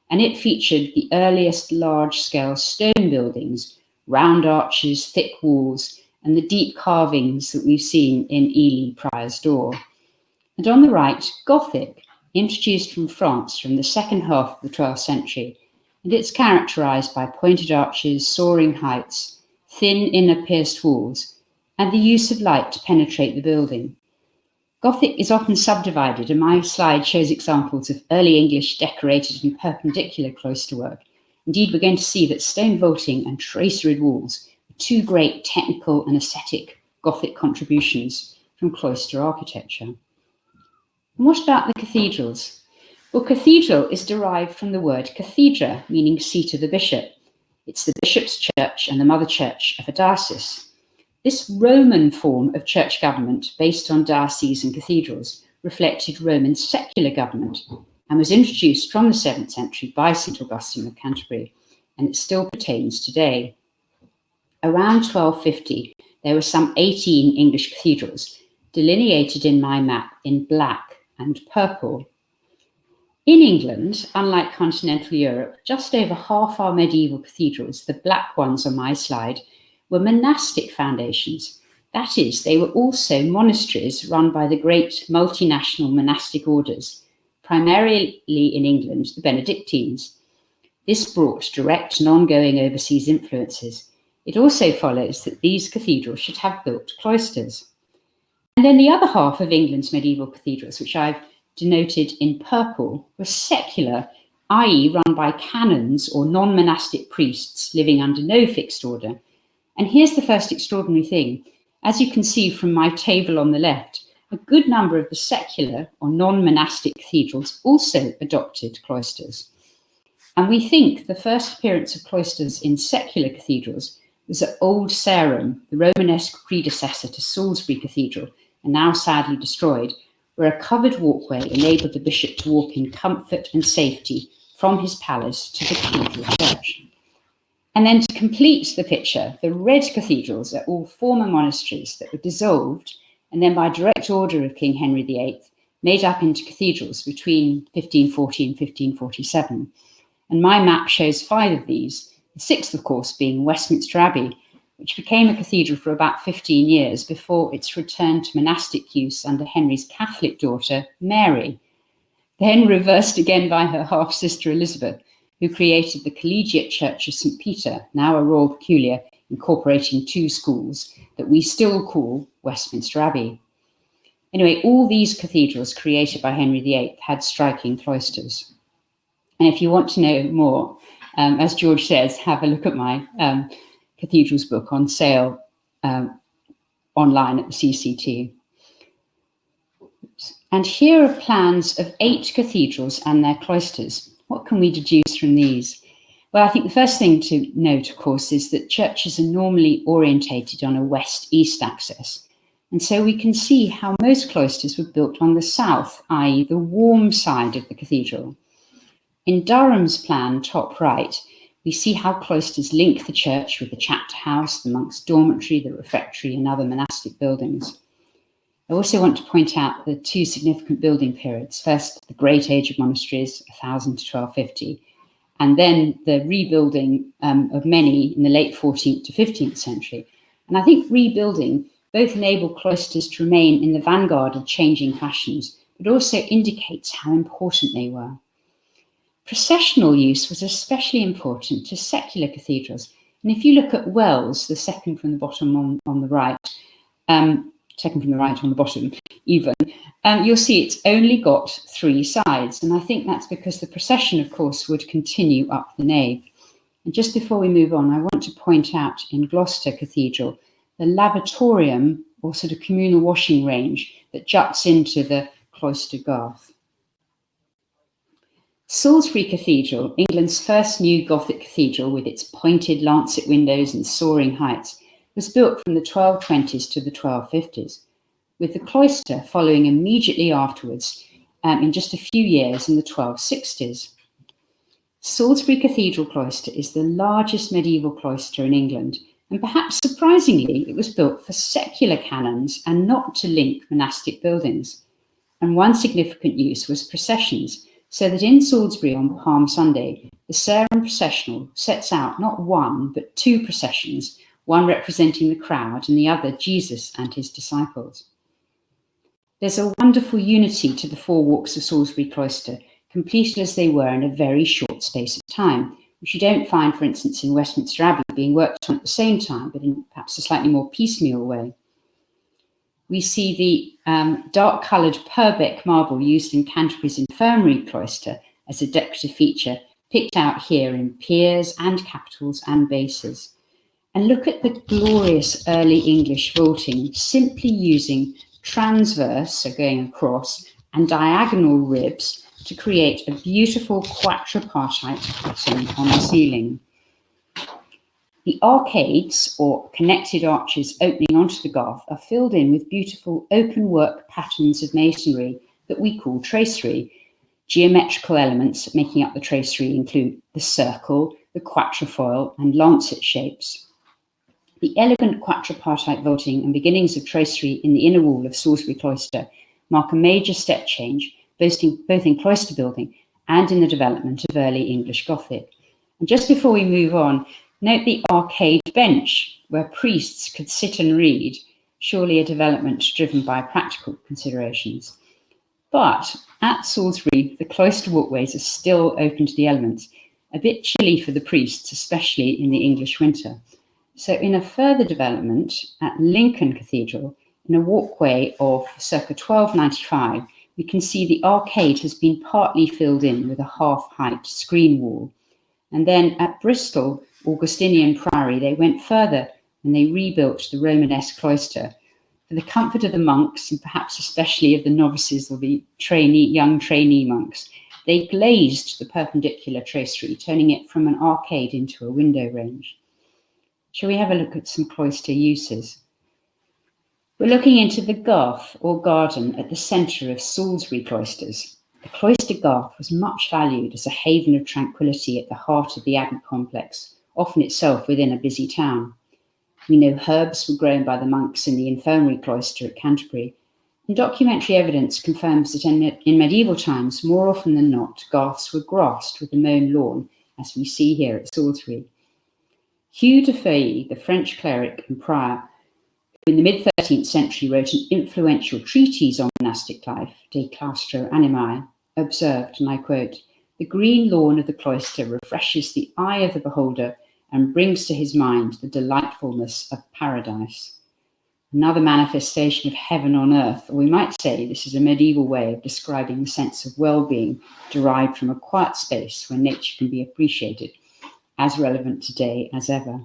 And it featured the earliest large-scale stone buildings, round arches, thick walls, and the deep carvings that we've seen in Ely Prior's door. And on the right, Gothic, introduced from France from the second half of the 12th century, and it's characterised by pointed arches, soaring heights, thin inner pierced walls, and the use of light to penetrate the building. Gothic is often subdivided, and my slide shows examples of early English decorated and perpendicular cloister work. Indeed, we're going to see that stone vaulting and traceried walls are 2 great technical and aesthetic Gothic contributions from cloister architecture. And what about the cathedrals? Well, cathedral is derived from the word cathedra, meaning seat of the bishop. It's the bishop's church and the mother church of a diocese. This Roman form of church government, based on dioceses and cathedrals, reflected Roman secular government and was introduced from the 7th century by St. Augustine of Canterbury, and it still pertains today. Around 1250, there were some 18 English cathedrals, delineated in my map in black and purple. In England, unlike continental Europe, just over half our medieval cathedrals, the black ones on my slide, were monastic foundations. That is, they were also monasteries run by the great multinational monastic orders, primarily in England, the Benedictines. This brought direct and ongoing overseas influences. It also follows that these cathedrals should have built cloisters. And then the other half of England's medieval cathedrals, which I've denoted in purple, were secular, i.e. run by canons or non-monastic priests living under no fixed order. And here's the first extraordinary thing. As you can see from my table on the left, a good number of the secular or non-monastic cathedrals also adopted cloisters. And we think the first appearance of cloisters in secular cathedrals was at Old Sarum, the Romanesque predecessor to Salisbury Cathedral, and now sadly destroyed, where a covered walkway enabled the bishop to walk in comfort and safety from his palace to the cathedral church. And then to complete the picture, the red cathedrals are all former monasteries that were dissolved and then by direct order of King Henry VIII, made up into cathedrals between 1540 and 1547. And my map shows 5 of these, the 6th, of course, being Westminster Abbey, which became a cathedral for about 15 years before its return to monastic use under Henry's Catholic daughter, Mary, then reversed again by her half-sister Elizabeth, who created the Collegiate Church of St. Peter, now a royal peculiar, incorporating 2 schools that we still call Westminster Abbey. Anyway, all these cathedrals created by Henry VIII had striking cloisters. And if you want to know more, as George says, have a look at my cathedrals book on sale online at the CCT. And here are plans of 8 cathedrals and their cloisters. What can we deduce from these? Well, I think the first thing to note, of course, is that churches are normally orientated on a west-east axis. And so we can see how most cloisters were built on the south, i.e. the warm side of the cathedral. In Durham's plan, top right, we see how cloisters link the church with the chapter house, the monks' dormitory, the refectory, and other monastic buildings. I also want to point out the 2 significant building periods. First, the Great Age of monasteries, 1000 to 1250, and then the rebuilding of many in the late 14th to 15th century. And I think rebuilding both enabled cloisters to remain in the vanguard of changing fashions, but also indicates how important they were. Processional use was especially important to secular cathedrals. And if you look at Wells, the second from the bottom on the right, second from the right on the bottom even, you'll see it's only got 3 sides. And I think that's because the procession, of course, would continue up the nave. And just before we move on, I want to point out in Gloucester Cathedral, the lavatorium, or sort of communal washing range that juts into the cloister garth. Salisbury Cathedral, England's first new Gothic cathedral with its pointed lancet windows and soaring heights, was built from the 1220s to the 1250s, with the cloister following immediately afterwards in just a few years in the 1260s. Salisbury Cathedral Cloister is the largest medieval cloister in England, and perhaps surprisingly, it was built for secular canons and not to link monastic buildings. And one significant use was processions, so that in Salisbury on Palm Sunday, the Sarum processional sets out not 1, but 2 processions, one representing the crowd and the other Jesus and his disciples. There's a wonderful unity to the 4 walks of Salisbury Cloister, completed as they were in a very short space of time, which you don't find, for instance, in Westminster Abbey being worked on at the same time, but in perhaps a slightly more piecemeal way. We see the dark-coloured Purbeck marble used in Canterbury's infirmary cloister as a decorative feature, picked out here in piers and capitals and bases. And look at the glorious early English vaulting, simply using transverse, so going across, and diagonal ribs to create a beautiful quatrepartite pattern on the ceiling. The arcades, or connected arches opening onto the garth, are filled in with beautiful open-work patterns of masonry that we call tracery. Geometrical elements making up the tracery include the circle, the quatrefoil, and lancet shapes. The elegant quatrepartite vaulting and beginnings of tracery in the inner wall of Salisbury Cloister mark a major step change, both in cloister building and in the development of early English Gothic. And just before we move on, note the arcade bench where priests could sit and read, surely a development driven by practical considerations. But at Salisbury, the cloister walkways are still open to the elements, a bit chilly for the priests, especially in the English winter. So in a further development at Lincoln Cathedral, in a walkway of circa 1295, we can see the arcade has been partly filled in with a half-height screen wall. And then at Bristol, Augustinian Priory, they went further and they rebuilt the Romanesque cloister for the comfort of the monks, and perhaps especially of the novices or the young trainee monks. They glazed the perpendicular tracery, turning it from an arcade into a window range. Shall we have a look at some cloister uses? We're looking into the Gough, or garden, at the centre of Salisbury Cloisters. The cloister Gough was much valued as a haven of tranquillity at the heart of the abbey complex, often itself within a busy town. We know herbs were grown by the monks in the infirmary cloister at Canterbury, and documentary evidence confirms that in medieval times, more often than not, garths were grassed with a mown lawn, as we see here at Salisbury. Hugh de Feuilly, the French cleric and prior, who in the mid-13th century wrote an influential treatise on monastic life, De Claustro Animae, observed, and I quote, "The green lawn of the cloister refreshes the eye of the beholder and brings to his mind the delightfulness of paradise." Another manifestation of heaven on earth, or we might say this is a medieval way of describing the sense of well-being derived from a quiet space where nature can be appreciated, as relevant today as ever.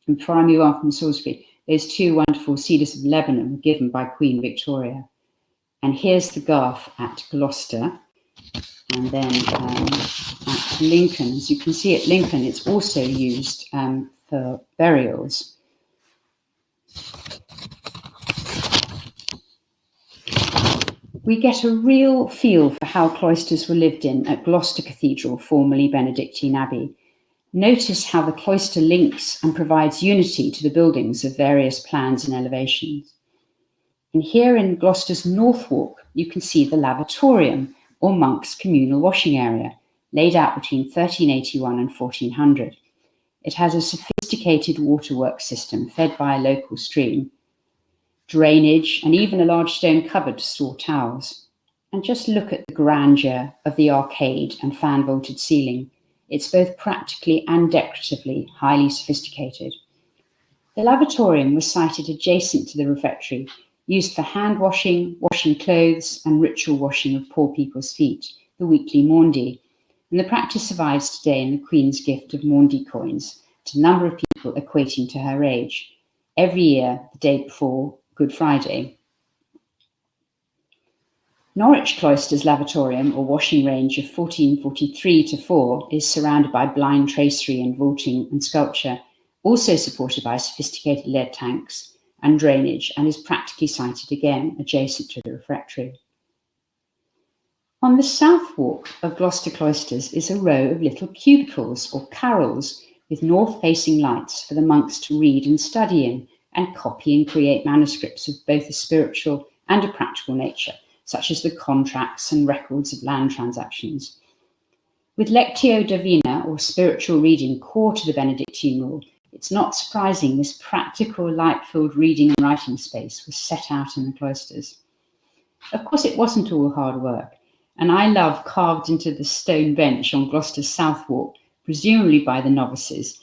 And before I move on from Salisbury, those two wonderful cedars of Lebanon were given by Queen Victoria. And here's the Gough at Gloucester, and then at Lincoln. As you can see at Lincoln, it's also used for burials. We get a real feel for how cloisters were lived in at Gloucester Cathedral, formerly Benedictine Abbey. Notice how the cloister links and provides unity to the buildings of various plans and elevations. And here in Gloucester's North Walk, you can see the lavatorium, or monks' communal washing area, laid out between 1381 and 1400. It has a sophisticated waterworks system fed by a local stream, drainage, and even a large stone cupboard to store towels. And just look at the grandeur of the arcade and fan-vaulted ceiling. It's both practically and decoratively highly sophisticated. The lavatorium was sited adjacent to the refectory, used for hand washing, washing clothes, and ritual washing of poor people's feet, the weekly Maundy. And the practice survives today in the Queen's gift of Maundy coins to a number of people equating to her age, every year, the day before Good Friday. Norwich Cloister's lavatorium, or washing range of 1443 to 4, is surrounded by blind tracery and vaulting and sculpture, also supported by sophisticated lead tanks and drainage, and is practically sited again adjacent to the refectory. On the south walk of Gloucester Cloisters is a row of little cubicles or carrels with north-facing lights for the monks to read and study in, and copy and create manuscripts of both a spiritual and a practical nature, such as the contracts and records of land transactions. With Lectio Divina, or spiritual reading, core to the Benedictine rule, it's not surprising this practical, light-filled reading and writing space was set out in the cloisters. Of course, it wasn't all hard work, and I love carved into the stone bench on Gloucester's south walk, presumably by the novices,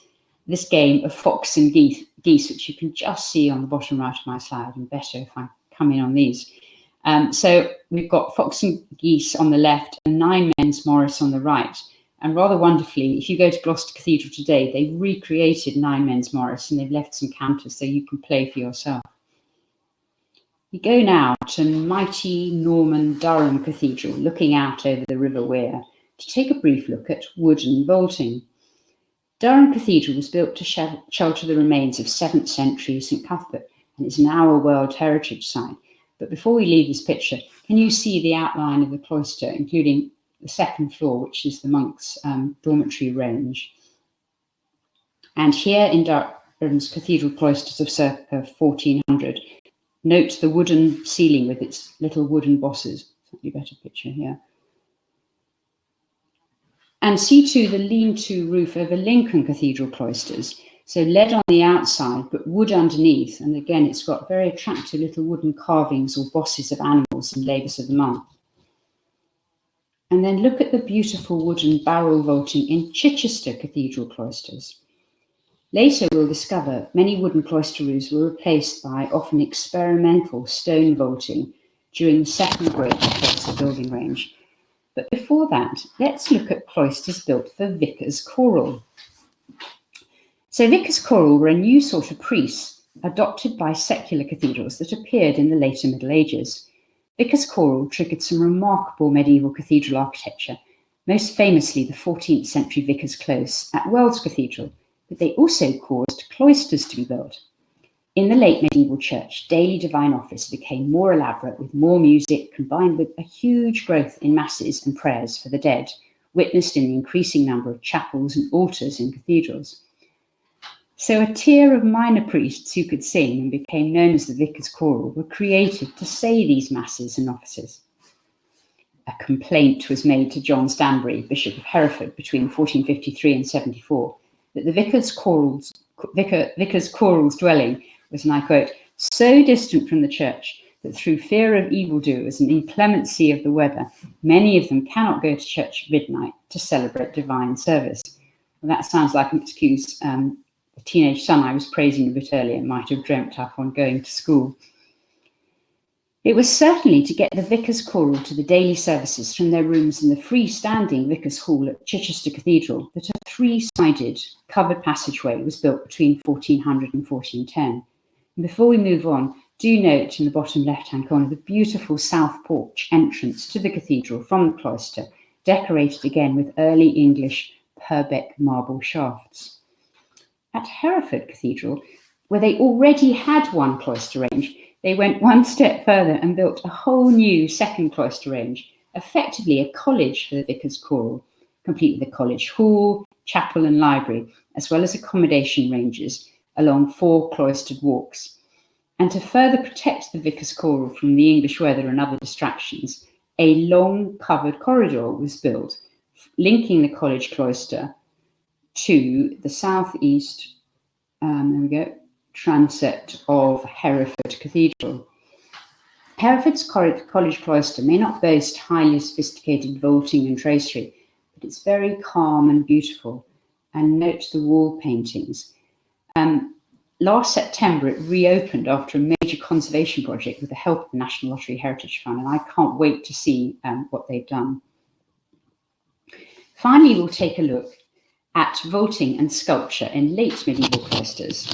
this game of fox and geese, which you can just see on the bottom right of my slide, and better if I come in on these. So we've got fox and geese on the left and 9 men's Morris on the right. And rather wonderfully, if you go to Gloucester Cathedral today, they've recreated 9 men's Morris and they've left some counters so you can play for yourself. We go now to mighty Norman Durham Cathedral, looking out over the River Wear, to take a brief look at wooden vaulting. Durham Cathedral was built to shelter the remains of 7th century St Cuthbert and is now a World Heritage Site. But before we leave this picture, can you see the outline of the cloister, including the second floor, which is the monks' dormitory range? And here in Durham's Cathedral cloisters of circa 1400, note the wooden ceiling with its little wooden bosses. Slightly better picture here. And see too the lean-to roof over Lincoln Cathedral cloisters. So lead on the outside, but wood underneath. And again, it's got very attractive little wooden carvings or bosses of animals and labours of the monk. And then look at the beautiful wooden barrel vaulting in Chichester Cathedral cloisters. Later, we'll discover many wooden cloister roofs were replaced by often experimental stone vaulting during the second great cloister building range. But before that, let's look at cloisters built for vicars choral. So vicars choral were a new sort of priests adopted by secular cathedrals that appeared in the later Middle Ages. Vicars choral triggered some remarkable medieval cathedral architecture, most famously the 14th century Vicars Close at Wells Cathedral, but they also caused cloisters to be built. In the late medieval church, daily divine office became more elaborate with more music combined with a huge growth in masses and prayers for the dead, witnessed in the increasing number of chapels and altars in cathedrals. So a tier of minor priests who could sing and became known as the Vicars Choral were created to say these masses and offices. A complaint was made to John Stanbury, Bishop of Hereford, between 1453 and 74, that the Vicars Choral's dwelling was, and I quote, so distant from the church that through fear of evildoers and inclemency of the weather, many of them cannot go to church at midnight to celebrate divine service. Well, that sounds like an excuse the teenage son I was praising a bit earlier might have dreamt up on going to school. It was certainly to get the Vicars Choral to the daily services from their rooms in the freestanding Vicars Hall at Chichester Cathedral that a three-sided covered passageway was built between 1400 and 1410. And before we move on, do note in the bottom left-hand corner the beautiful south porch entrance to the cathedral from the cloister, decorated again with early English Purbeck marble shafts. At Hereford Cathedral, where they already had one cloister range, they went one step further and built a whole new second cloister range, effectively a college for the Vicars Choral, complete with a college hall, chapel and library, as well as accommodation ranges along 4 cloistered walks. And to further protect the Vicars Choral from the English weather and other distractions, a long covered corridor was built, linking the college cloister to the southeast transept of Hereford Cathedral. Hereford's college cloister may not boast highly sophisticated vaulting and tracery, but it's very calm and beautiful. And note the wall paintings. Last September, it reopened after a major conservation project with the help of the National Lottery Heritage Fund, and I can't wait to see what they've done. Finally, we'll take a look at vaulting and sculpture in late medieval cloisters.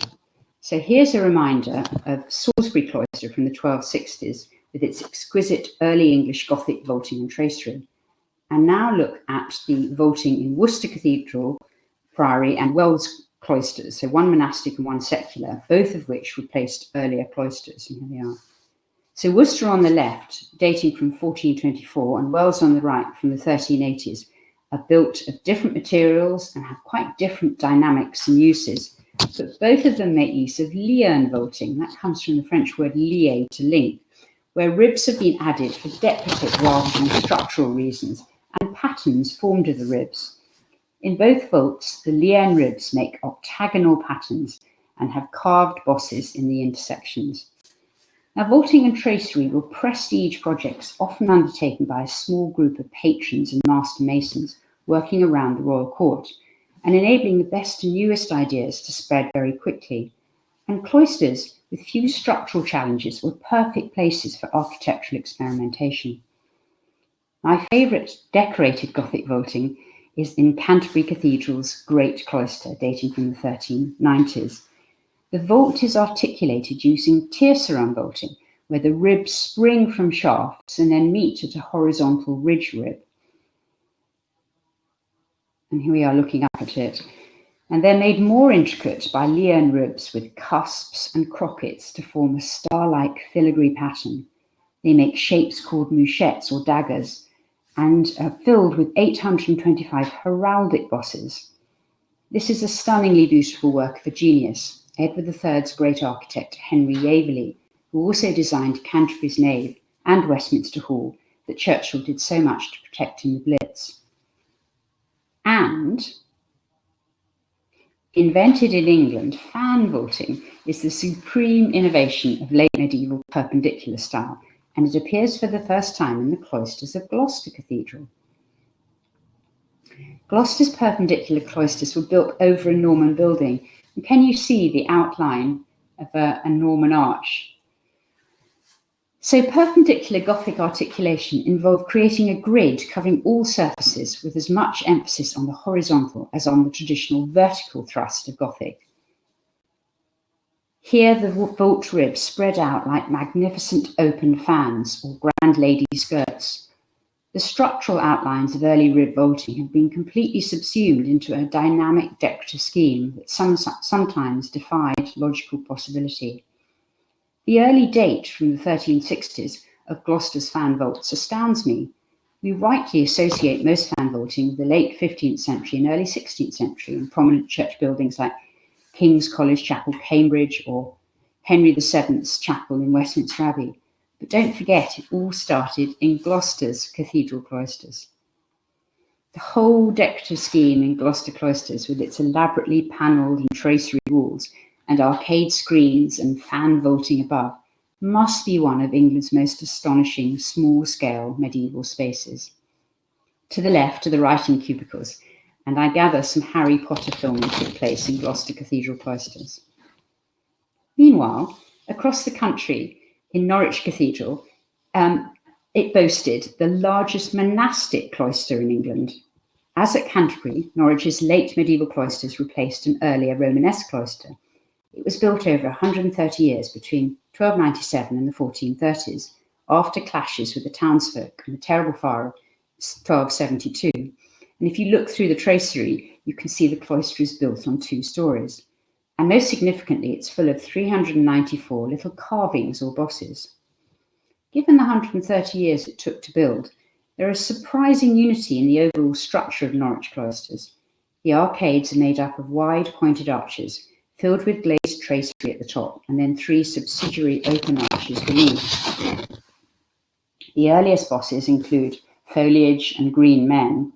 So here's a reminder of Salisbury Cloister from the 1260s with its exquisite early English Gothic vaulting and tracery. And now look at the vaulting in Worcester Cathedral, Priory and Wells Cloisters, so one monastic and one secular, both of which replaced earlier cloisters. And here they are. So Worcester on the left, dating from 1424, and Wells on the right from the 1380s, are built of different materials and have quite different dynamics and uses, but both of them make use of lierne vaulting. That comes from the French word lier, to link, where ribs have been added for decorative rather than structural reasons, and patterns formed of the ribs. In both vaults, the lierne ribs make octagonal patterns and have carved bosses in the intersections. Now, vaulting and tracery were prestige projects often undertaken by a small group of patrons and master masons working around the royal court, and enabling the best and newest ideas to spread very quickly. And cloisters with few structural challenges were perfect places for architectural experimentation. My favourite decorated Gothic vaulting is in Canterbury Cathedral's Great Cloister, dating from the 1390s. The vault is articulated using tierce-run vaulting, where the ribs spring from shafts and then meet at a horizontal ridge rib. And here we are looking up at it. And they're made more intricate by lierne ribs with cusps and crockets to form a star-like filigree pattern. They make shapes called mouchettes or daggers and are filled with 825 heraldic bosses. This is a stunningly beautiful work of a genius, Edward III's great architect, Henry Yaverley, who also designed Canterbury's nave and Westminster Hall that Churchill did so much to protect in the Blitz. And invented in England, fan vaulting is the supreme innovation of late medieval perpendicular style, and it appears for the first time in the cloisters of Gloucester Cathedral. Gloucester's perpendicular cloisters were built over a Norman building, and can you see the outline of a Norman arch? So perpendicular Gothic articulation involved creating a grid covering all surfaces with as much emphasis on the horizontal as on the traditional vertical thrust of Gothic. Here the vault ribs spread out like magnificent open fans or grand lady skirts. The structural outlines of early rib vaulting have been completely subsumed into a dynamic decorative scheme that sometimes defied logical possibility. The early date from the 1360s of Gloucester's fan vaults astounds me. We rightly associate most fan vaulting with the late 15th century and early 16th century in prominent church buildings like King's College Chapel, Cambridge, or Henry VII's Chapel in Westminster Abbey. But don't forget, it all started in Gloucester's Cathedral Cloisters. The whole decorative scheme in Gloucester Cloisters, with its elaborately panelled and tracery walls and arcade screens and fan vaulting above, must be one of England's most astonishing small-scale medieval spaces. To the left are the writing cubicles, and I gather some Harry Potter filming took place in Gloucester Cathedral Cloisters. Meanwhile, across the country, in Norwich Cathedral, it boasted the largest monastic cloister in England. As at Canterbury, Norwich's late medieval cloisters replaced an earlier Romanesque cloister. It was built over 130 years between 1297 and the 1430s, after clashes with the townsfolk and the terrible fire of 1272. And if you look through the tracery, you can see the cloister is built on 2 stories. And most significantly, it's full of 394 little carvings or bosses. Given the 130 years it took to build, there is surprising unity in the overall structure of Norwich cloisters. The arcades are made up of wide pointed arches, filled with glazed tracery at the top, and then 3 subsidiary open arches beneath. The earliest bosses include foliage and green men,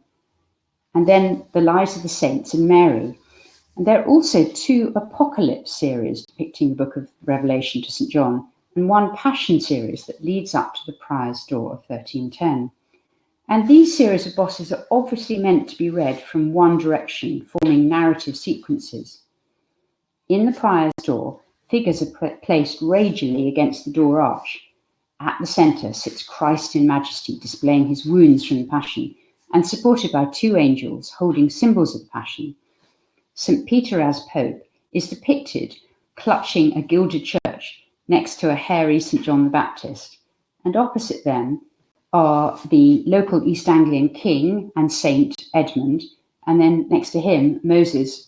and then the lives of the saints and Mary. And there are also 2 Apocalypse series depicting the book of Revelation to St. John, and 1 Passion series that leads up to the Prior's Door of 1310. And these series of bosses are obviously meant to be read from one direction, forming narrative sequences. In the Prior's Door, figures are placed radially against the door arch. At the centre sits Christ in majesty, displaying his wounds from the Passion, and supported by 2 angels holding symbols of the Passion. St. Peter as Pope is depicted clutching a gilded church next to a hairy St. John the Baptist, and opposite them are the local East Anglian king and Saint Edmund, and then next to him, Moses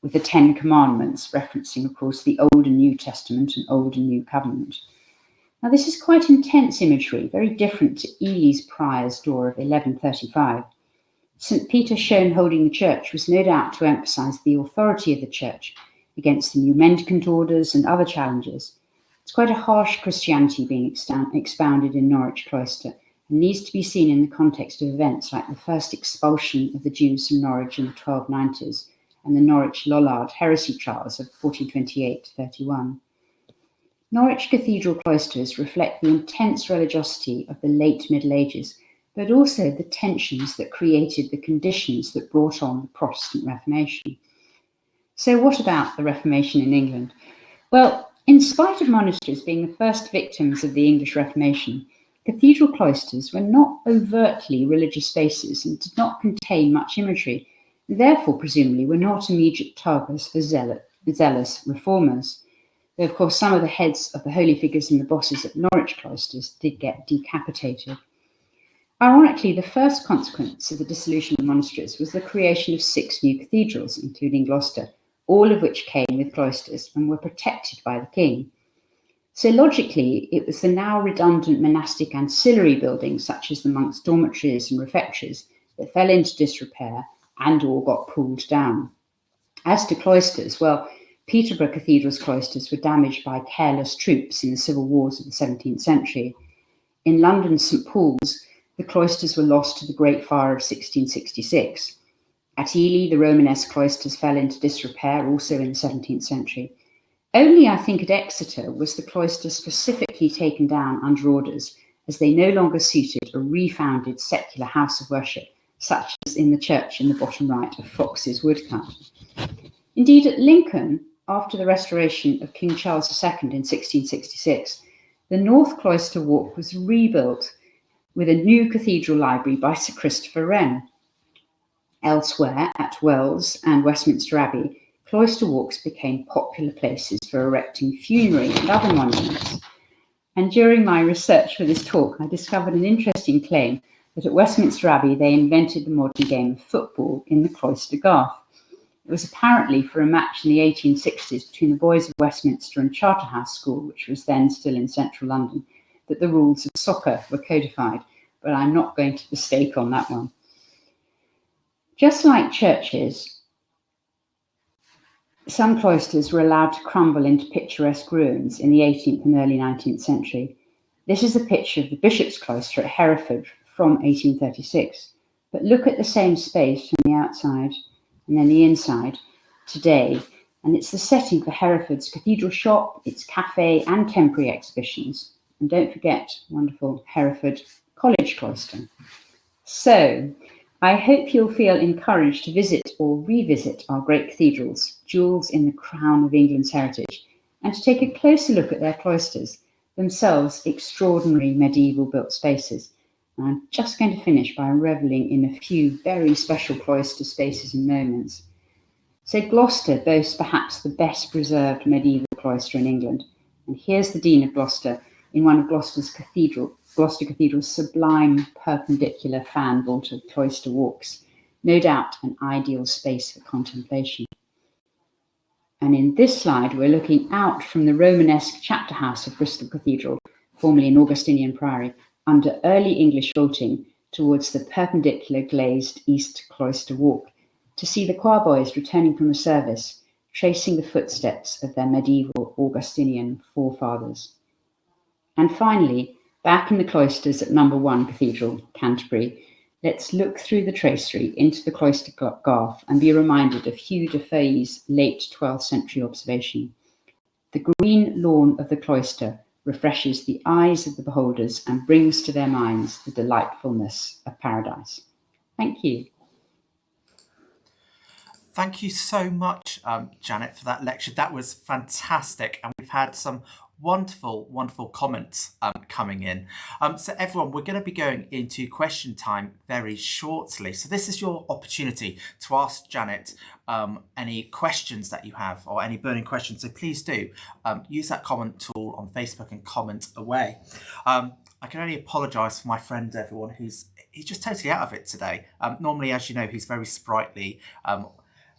with the 10 Commandments, referencing, of course, the Old and New Testament and Old and New Covenant. Now, this is quite intense imagery, very different to Ely's Prior's Door of 1135. St. Peter shown holding the church was no doubt to emphasise the authority of the church against the new mendicant orders and other challenges. It's quite a harsh Christianity being expounded in Norwich Cloister, and needs to be seen in the context of events like the first expulsion of the Jews from Norwich in the 1290s and the Norwich-Lollard heresy trials of 1428-31. Norwich Cathedral cloisters reflect the intense religiosity of the late Middle Ages, but also the tensions that created the conditions that brought on the Protestant Reformation. So what about the Reformation in England? Well, in spite of monasteries being the first victims of the English Reformation, cathedral cloisters were not overtly religious spaces and did not contain much imagery, and therefore presumably were not immediate targets for zealous reformers. Though, of course, some of the heads of the holy figures and the bosses at Norwich cloisters did get decapitated. Ironically, the first consequence of the dissolution of monasteries was the creation of 6 new cathedrals, including Gloucester, all of which came with cloisters and were protected by the king. So logically, it was the now redundant monastic ancillary buildings, such as the monks' dormitories and refectories, that fell into disrepair and or got pulled down. As to cloisters, well, Peterborough Cathedral's cloisters were damaged by careless troops in the civil wars of the 17th century. In London's St. Paul's, the cloisters were lost to the Great Fire of 1666. At Ely, the Romanesque cloisters fell into disrepair also in the 17th century. Only, I think, at Exeter was the cloister specifically taken down under orders, as they no longer suited a refounded secular house of worship, such as in the church in the bottom right of Fox's woodcut. Indeed, at Lincoln, after the restoration of King Charles II in 1666, the North Cloister Walk was rebuilt with a new cathedral library by Sir Christopher Wren. Elsewhere, at Wells and Westminster Abbey, cloister walks became popular places for erecting funerary and other monuments. And during my research for this talk, I discovered an interesting claim that at Westminster Abbey they invented the modern game of football in the cloister Gough. It was apparently for a match in the 1860s between the boys of Westminster and Charterhouse School, which was then still in central London, that the rules of soccer were codified, but I'm not going to mistake on that one. Just like churches, some cloisters were allowed to crumble into picturesque ruins in the 18th and early 19th century. This is a picture of the Bishop's Cloister at Hereford from 1836. But look at the same space from the outside and then the inside today, and it's the setting for Hereford's cathedral shop, its cafe and temporary exhibitions. And don't forget, wonderful Hereford College Cloister. So, I hope you'll feel encouraged to visit or revisit our great cathedrals, jewels in the crown of England's heritage, and to take a closer look at their cloisters, themselves extraordinary medieval built spaces. And I'm just going to finish by revelling in a few very special cloister spaces and moments. So Gloucester boasts perhaps the best preserved medieval cloister in England, and here's the Dean of Gloucester in one of Gloucester Cathedral's sublime perpendicular fan-vaulted cloister walks, no doubt an ideal space for contemplation. And in this slide, we're looking out from the Romanesque chapter house of Bristol Cathedral, formerly an Augustinian priory, under early English vaulting towards the perpendicular glazed east cloister walk, to see the choir boys returning from a service, tracing the footsteps of their medieval Augustinian forefathers. And finally, back in the cloisters at number 1 Cathedral, Canterbury, let's look through the tracery into the cloister Gough and be reminded of Hugh de Fay's late 12th century observation. The green lawn of the cloister refreshes the eyes of the beholders and brings to their minds the delightfulness of paradise. Thank you. Thank you so much, Janet, for that lecture. That was fantastic. And we've had some wonderful comments coming in. So everyone, we're going to be going into question time very shortly. So this is your opportunity to ask Janet any questions that you have or any burning questions. So please do use that comment tool on Facebook and comment away. I can only apologise for my friend, everyone, he's just totally out of it today. Normally, as you know, he's very sprightly.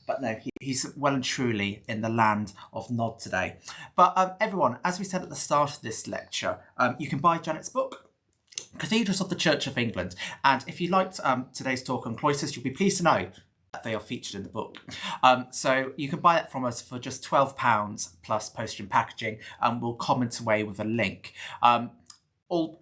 But no, he's well and truly in the land of Nod today. But everyone, as we said at the start of this lecture, you can buy Janet's book, Cathedrals of the Church of England. And if you liked today's talk on cloisters, you'll be pleased to know that they are featured in the book. So you can buy that from us for just £12 plus postage and packaging, and we'll comment away with a link. All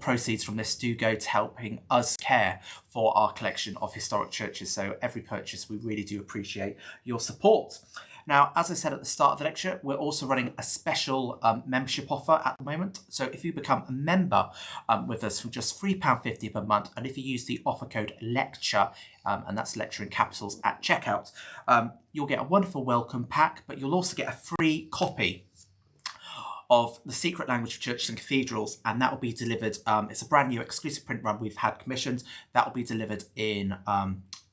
proceeds from this do go to helping us care for our collection of historic churches. So every purchase, we really do appreciate your support. Now, as I said at the start of the lecture, we're also running a special membership offer at the moment. So if you become a member with us for just £3.50 per month, and if you use the offer code LECTURE, and that's lecture in capitals at checkout, you'll get a wonderful welcome pack, but you'll also get a free copy of The Secret Language of Churches and Cathedrals, and that will be delivered, it's a brand new exclusive print run we've had commissioned, that will be delivered in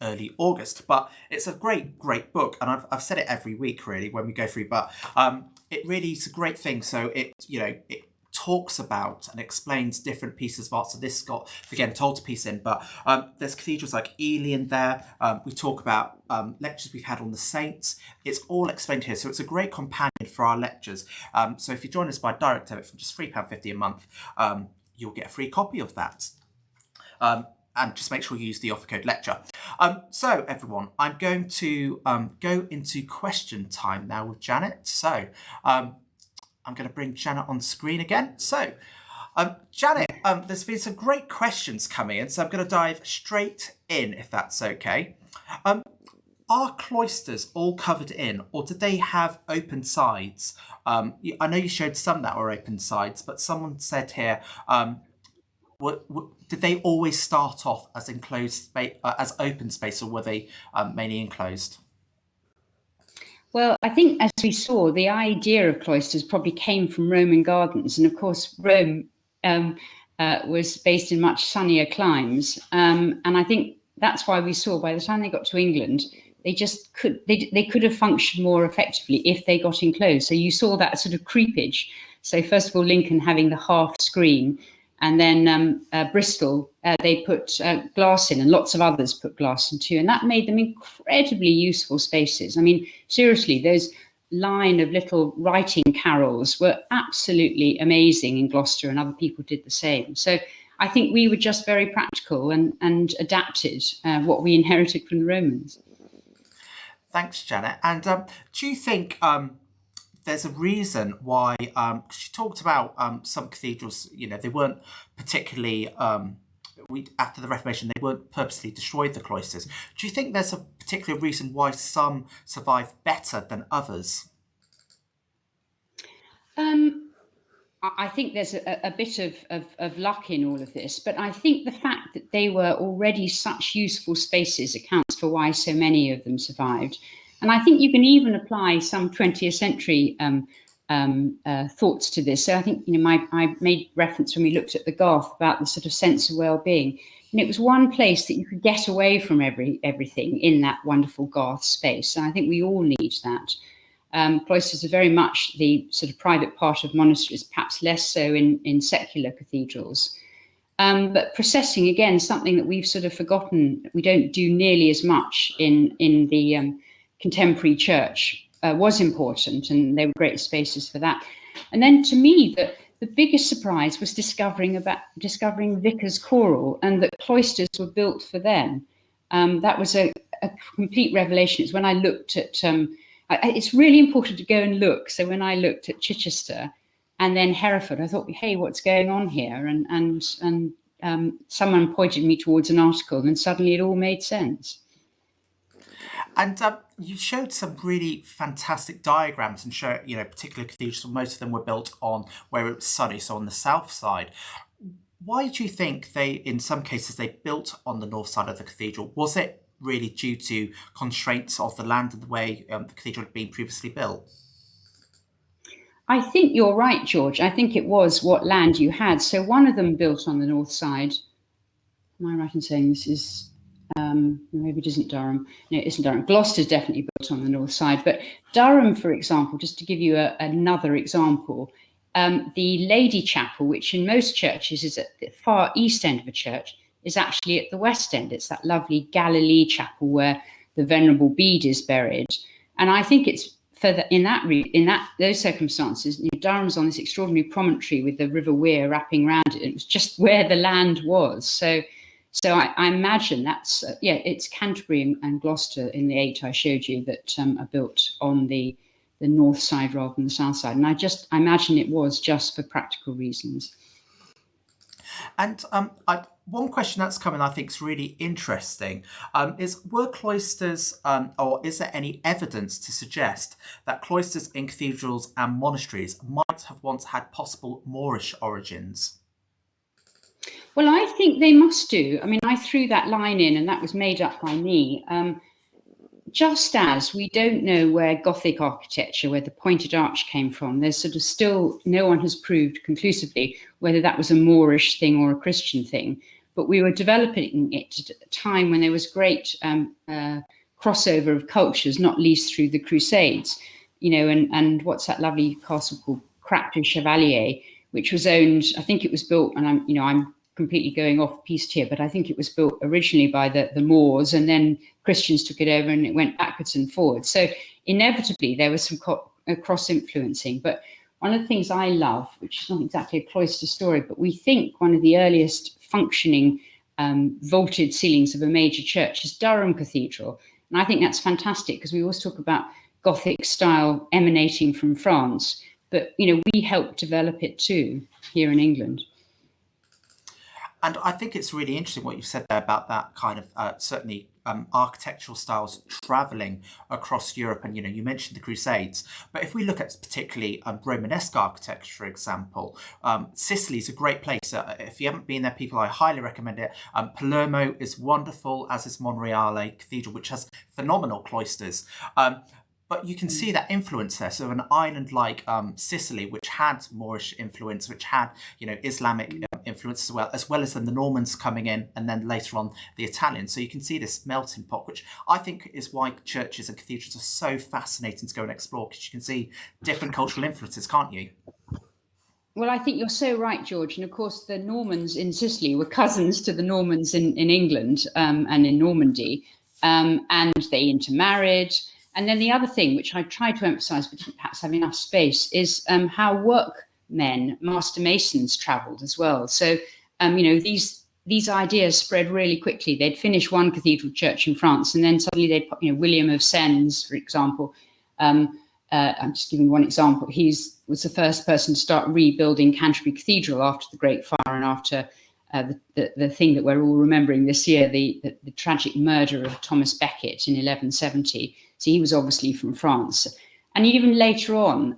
early August. But it's a great book, and I've said it every week really when we go through, but it really is a great thing. So it talks about and explains different pieces of art. So this got, again, told to piece in, but there's cathedrals like Ely in there. We talk about lectures we've had on the saints. It's all explained here. So it's a great companion for our lectures. So if you join us by direct debit for just £3.50 a month, you'll get a free copy of that. And just make sure you use the offer code LECTURE. So everyone, I'm going to go into question time now with Janet. So I'm going to bring Janet on screen again. So, Janet, there's been some great questions coming in, so I'm going to dive straight in, if that's okay. Are cloisters all covered in, or did they have open sides? I know you showed some that were open sides, but someone said here, did they always start off as enclosed space, as open space, or were they mainly enclosed? Well, I think as we saw, the idea of cloisters probably came from Roman gardens. And of course, Rome um, was based in much sunnier climes. And I think that's why we saw by the time they got to England, they could have functioned more effectively if they got enclosed. So you saw that sort of creepage. So first of all, Lincoln having the half screen, and then Bristol, they put glass in, and lots of others put glass in too. And that made them incredibly useful spaces. I mean, seriously, those line of little writing carrels were absolutely amazing in Gloucester, and other people did the same. So I think we were just very practical and adapted what we inherited from the Romans. Thanks, Janet. And do you think there's a reason why, because you talked about some cathedrals, they weren't particularly, after the Reformation, they weren't purposely destroyed, the cloisters. Do you think there's a particular reason why some survive better than others? I think there's a bit of luck in all of this, but I think the fact that they were already such useful spaces accounts for why so many of them survived. And I think you can even apply some 20th century thoughts to this. So I think, I made reference when we looked at the Gough about the sort of sense of well-being. And it was one place that you could get away from everything in that wonderful Gough space. And I think we all need that. Cloisters are very much the sort of private part of monasteries, perhaps less so in secular cathedrals. But processing, again, something that we've sort of forgotten, we don't do nearly as much in the contemporary church, was important, and they were great spaces for that. And then to me, the biggest surprise was discovering vicars choral, and that cloisters were built for them. That was a complete revelation. It's when I looked at it's really important to go and look. So when I looked at Chichester and then Hereford, I thought, hey, what's going on here? And someone pointed me towards an article, and suddenly it all made sense. And you showed some really fantastic diagrams and showed, particular cathedrals. Most of them were built on where it was sunny, so on the south side. Why do you think in some cases, they built on the north side of the cathedral? Was it really due to constraints of the land and the way the cathedral had been previously built? I think you're right, George. I think it was what land you had. So one of them built on the north side. Am I right in saying this is, maybe it isn't Durham. No, it isn't Durham. Gloucester's definitely built on the north side. But Durham, for example, just to give you another example, the Lady Chapel, which in most churches is at the far east end of a church, is actually at the west end. It's that lovely Galilee chapel where the Venerable Bede is buried. And I think it's in those circumstances, Durham's on this extraordinary promontory with the River Wear wrapping around it. It was just where the land was. So I imagine that's it's Canterbury and Gloucester in the 8 I showed you that are built on the north side rather than the south side. And I imagine it was just for practical reasons. And one question that's coming, I think, is really interesting, is were cloisters, or is there any evidence to suggest that cloisters in cathedrals and monasteries might have once had possible Moorish origins? Well, I think they must do. I mean, I threw that line in, and that was made up by me. Just as we don't know where Gothic architecture, where the pointed arch came from, there's sort of still no one has proved conclusively whether that was a Moorish thing or a Christian thing. But we were developing it at a time when there was great crossover of cultures, not least through the Crusades. And what's that lovely castle called Crapton Chevalier, which was owned, I think it was built, and I'm completely going off piste here, but I think it was built originally by the Moors, and then Christians took it over and it went backwards and forwards. So inevitably there was some cross-influencing. But one of the things I love, which is not exactly a cloister story, but we think one of the earliest functioning vaulted ceilings of a major church is Durham Cathedral. And I think that's fantastic because we always talk about Gothic style emanating from France, but we helped develop it too here in England. And I think it's really interesting what you've said there about that kind of certainly architectural styles travelling across Europe. And, you mentioned the Crusades. But if we look at particularly Romanesque architecture, for example, Sicily is a great place. If you haven't been there, people, I highly recommend it. Palermo is wonderful, as is Monreale Cathedral, which has phenomenal cloisters. But you can see that influence there. So an island like Sicily, which had Moorish influence, which had, Islamic influence as well as then the Normans coming in, and then later on the Italians. So you can see this melting pot, which I think is why churches and cathedrals are so fascinating to go and explore, because you can see different cultural influences, can't you? Well, I think you're so right, George. And of course, the Normans in Sicily were cousins to the Normans in England and in Normandy, and they intermarried. And then the other thing, which I tried to emphasize, but didn't perhaps have enough space, is how workmen, master masons, travelled as well. So, these ideas spread really quickly. They'd finish one cathedral church in France, and then suddenly they'd, William of Sens, for example. I'm just giving one example. He was the first person to start rebuilding Canterbury Cathedral after the Great Fire and after the thing that we're all remembering this year, the tragic murder of Thomas Becket in 1170. So he was obviously from France. And even later on,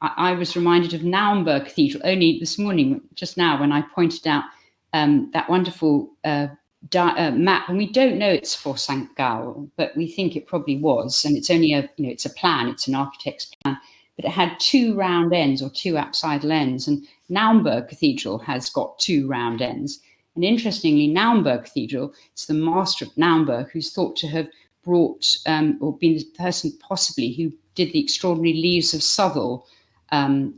I was reminded of Naumburg Cathedral only this morning, just now, when I pointed out that wonderful map, and we don't know it's for St. Gall, but we think it probably was. And it's only it's a plan, it's an architect's plan, but it had two round ends or two apsidal ends. And Naumburg Cathedral has got two round ends. And interestingly, Naumburg Cathedral, it's the master of Naumburg who's thought to have brought or been the person possibly who did the extraordinary leaves of Southwell,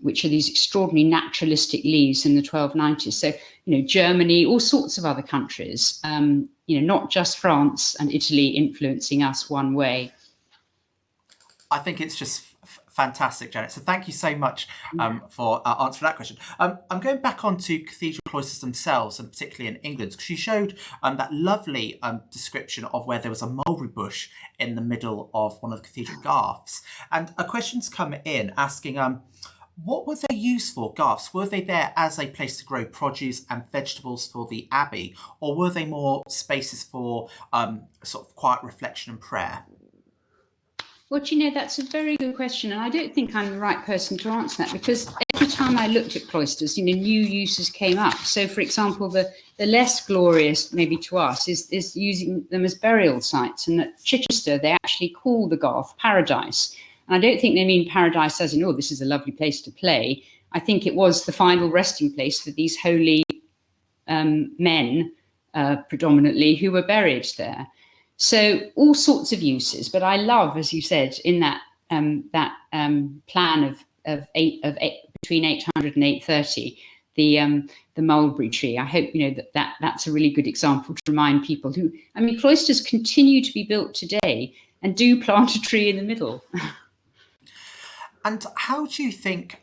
which are these extraordinary naturalistic leaves in the 1290s. So, Germany, all sorts of other countries, not just France and Italy influencing us one way. I think it's just fantastic, Janet. So thank you so much for answering that question. I'm going back onto cathedral cloisters themselves, and particularly in England, because you showed that lovely description of where there was a mulberry bush in the middle of one of the cathedral Goughs. And a question's come in asking, what were they used for, Goughs? Were they there as a place to grow produce and vegetables for the abbey, or were they more spaces for sort of quiet reflection and prayer? Well, that's a very good question. And I don't think I'm the right person to answer that, because every time I looked at cloisters, new uses came up. So, for example, the less glorious, maybe to us, is using them as burial sites. And at Chichester, they actually call the Gough Paradise. And I don't think they mean paradise as in, oh, this is a lovely place to play. I think it was the final resting place for these holy men, predominantly, who were buried there. So all sorts of uses. But I love, as you said, in that plan of between 800 and 830, the mulberry tree. I hope that's a really good example to remind people who. Cloisters continue to be built today and do plant a tree in the middle. And how do you think,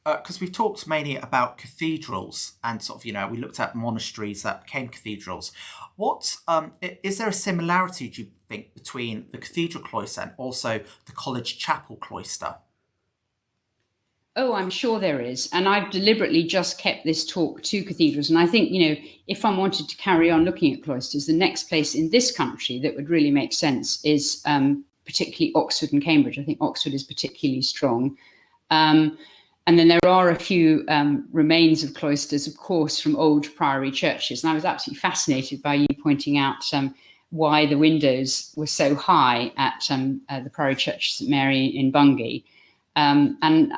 because we've talked mainly about cathedrals and sort of, we looked at monasteries that became cathedrals. What is there a similarity, do you think, between the cathedral cloister and also the college chapel cloister? Oh, I'm sure there is. And I've deliberately just kept this talk to cathedrals. And I think, if I wanted to carry on looking at cloisters, the next place in this country that would really make sense is particularly Oxford and Cambridge. I think Oxford is particularly strong. And then there are a few remains of cloisters, of course, from old priory churches. And I was absolutely fascinated by you pointing out why the windows were so high at the Priory Church St Mary in Bungay. And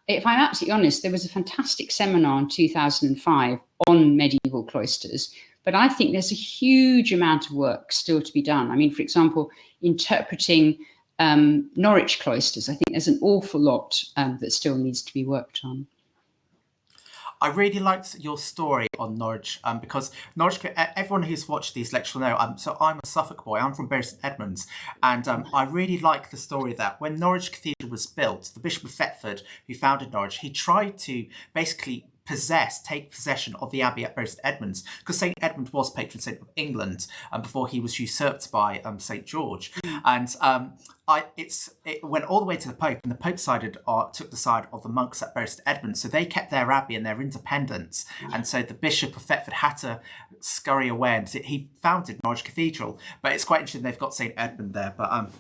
if I'm absolutely honest, there was a fantastic seminar in 2005 on medieval cloisters. But I think there's a huge amount of work still to be done. For example, interpreting Norwich cloisters, I think there's an awful lot that still needs to be worked on. I really liked your story on Norwich because Norwich, everyone who's watched these lectures will know, so I'm a Suffolk boy, I'm from Bury St Edmunds, and I really like the story that when Norwich Cathedral was built, the Bishop of Thetford, who founded Norwich, he tried to basically take possession of the abbey at Bury St Edmunds, because St Edmund was patron saint of England before he was usurped by St George. And it went all the way to the Pope, and the Pope took the side of the monks at Bury St Edmunds, so they kept their abbey and their independence. And so the Bishop of Thetford had to scurry away, and he founded Norwich Cathedral. But it's quite interesting they've got St Edmund there. But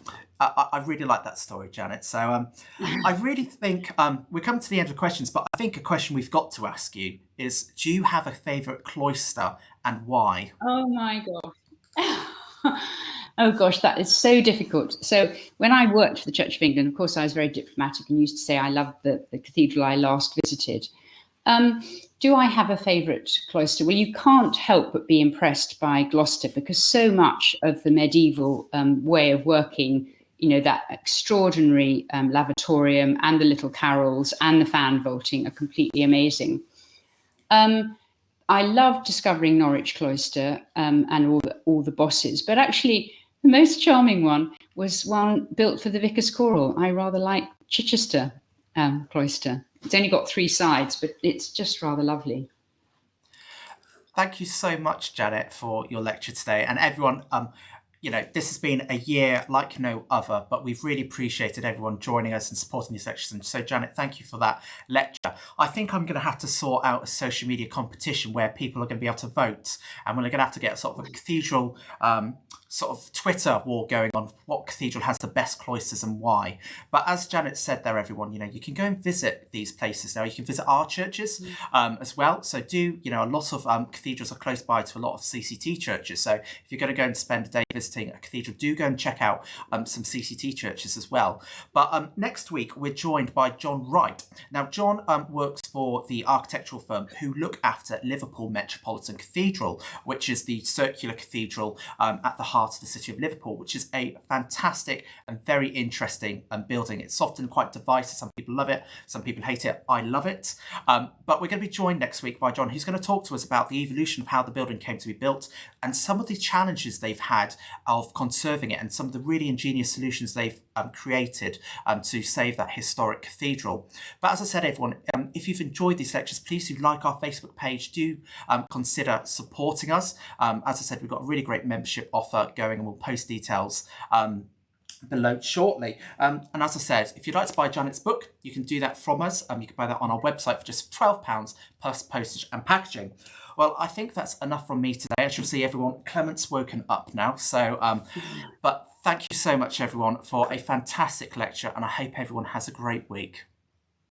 I really like that story, Janet. So I really think we're coming to the end of questions, but I think a question we've got to ask you is, do you have a favourite cloister and why? Oh my God. Oh gosh, that is so difficult. So when I worked for the Church of England, of course, I was very diplomatic and used to say I loved the cathedral I last visited. Do I have a favourite cloister? Well, you can't help but be impressed by Gloucester, because so much of the medieval way of working, that extraordinary lavatorium and the little carrels and the fan vaulting are completely amazing. I loved discovering Norwich Cloister and all the bosses, but actually the most charming one was one built for the Vicar's Choral. I rather like Chichester Cloister. It's only got 3 sides, but it's just rather lovely. Thank you so much, Janet, for your lecture today. And everyone, this has been a year like no other, but we've really appreciated everyone joining us and supporting these lectures. And so, Janet, thank you for that lecture. I think I'm going to have to sort out a social media competition where people are going to be able to vote. And we're going to have to get sort of a cathedral sort of Twitter war going on what cathedral has the best cloisters and why. But as Janet said there, everyone, you can go and visit these places now. You can visit our churches as well. So a lot of cathedrals are close by to a lot of CCT churches. So if you're going to go and spend a day visiting a cathedral, do go and check out some CCT churches as well. But next week, we're joined by John Wright. Now, John works for the architectural firm who look after Liverpool Metropolitan Cathedral, which is the circular cathedral at the heart of the city of Liverpool, which is a fantastic and very interesting building. It's often quite divisive. Some people love it, some people hate it. I love it. But we're going to be joined next week by John, who's going to talk to us about the evolution of how the building came to be built and some of the challenges they've had of conserving it and some of the really ingenious solutions they've created to save that historic cathedral. But as I said, everyone, if you've enjoyed these lectures, please do like our Facebook page. Do consider supporting us. As I said, we've got a really great membership offer going, and we'll post details below shortly. And as I said, if you'd like to buy Janet's book, you can do that from us. You can buy that on our website for just £12 plus postage and packaging. Well, I think that's enough from me today. As you'll see, everyone, Clement's woken up now. So, but thank you so much, everyone, for a fantastic lecture, and I hope everyone has a great week.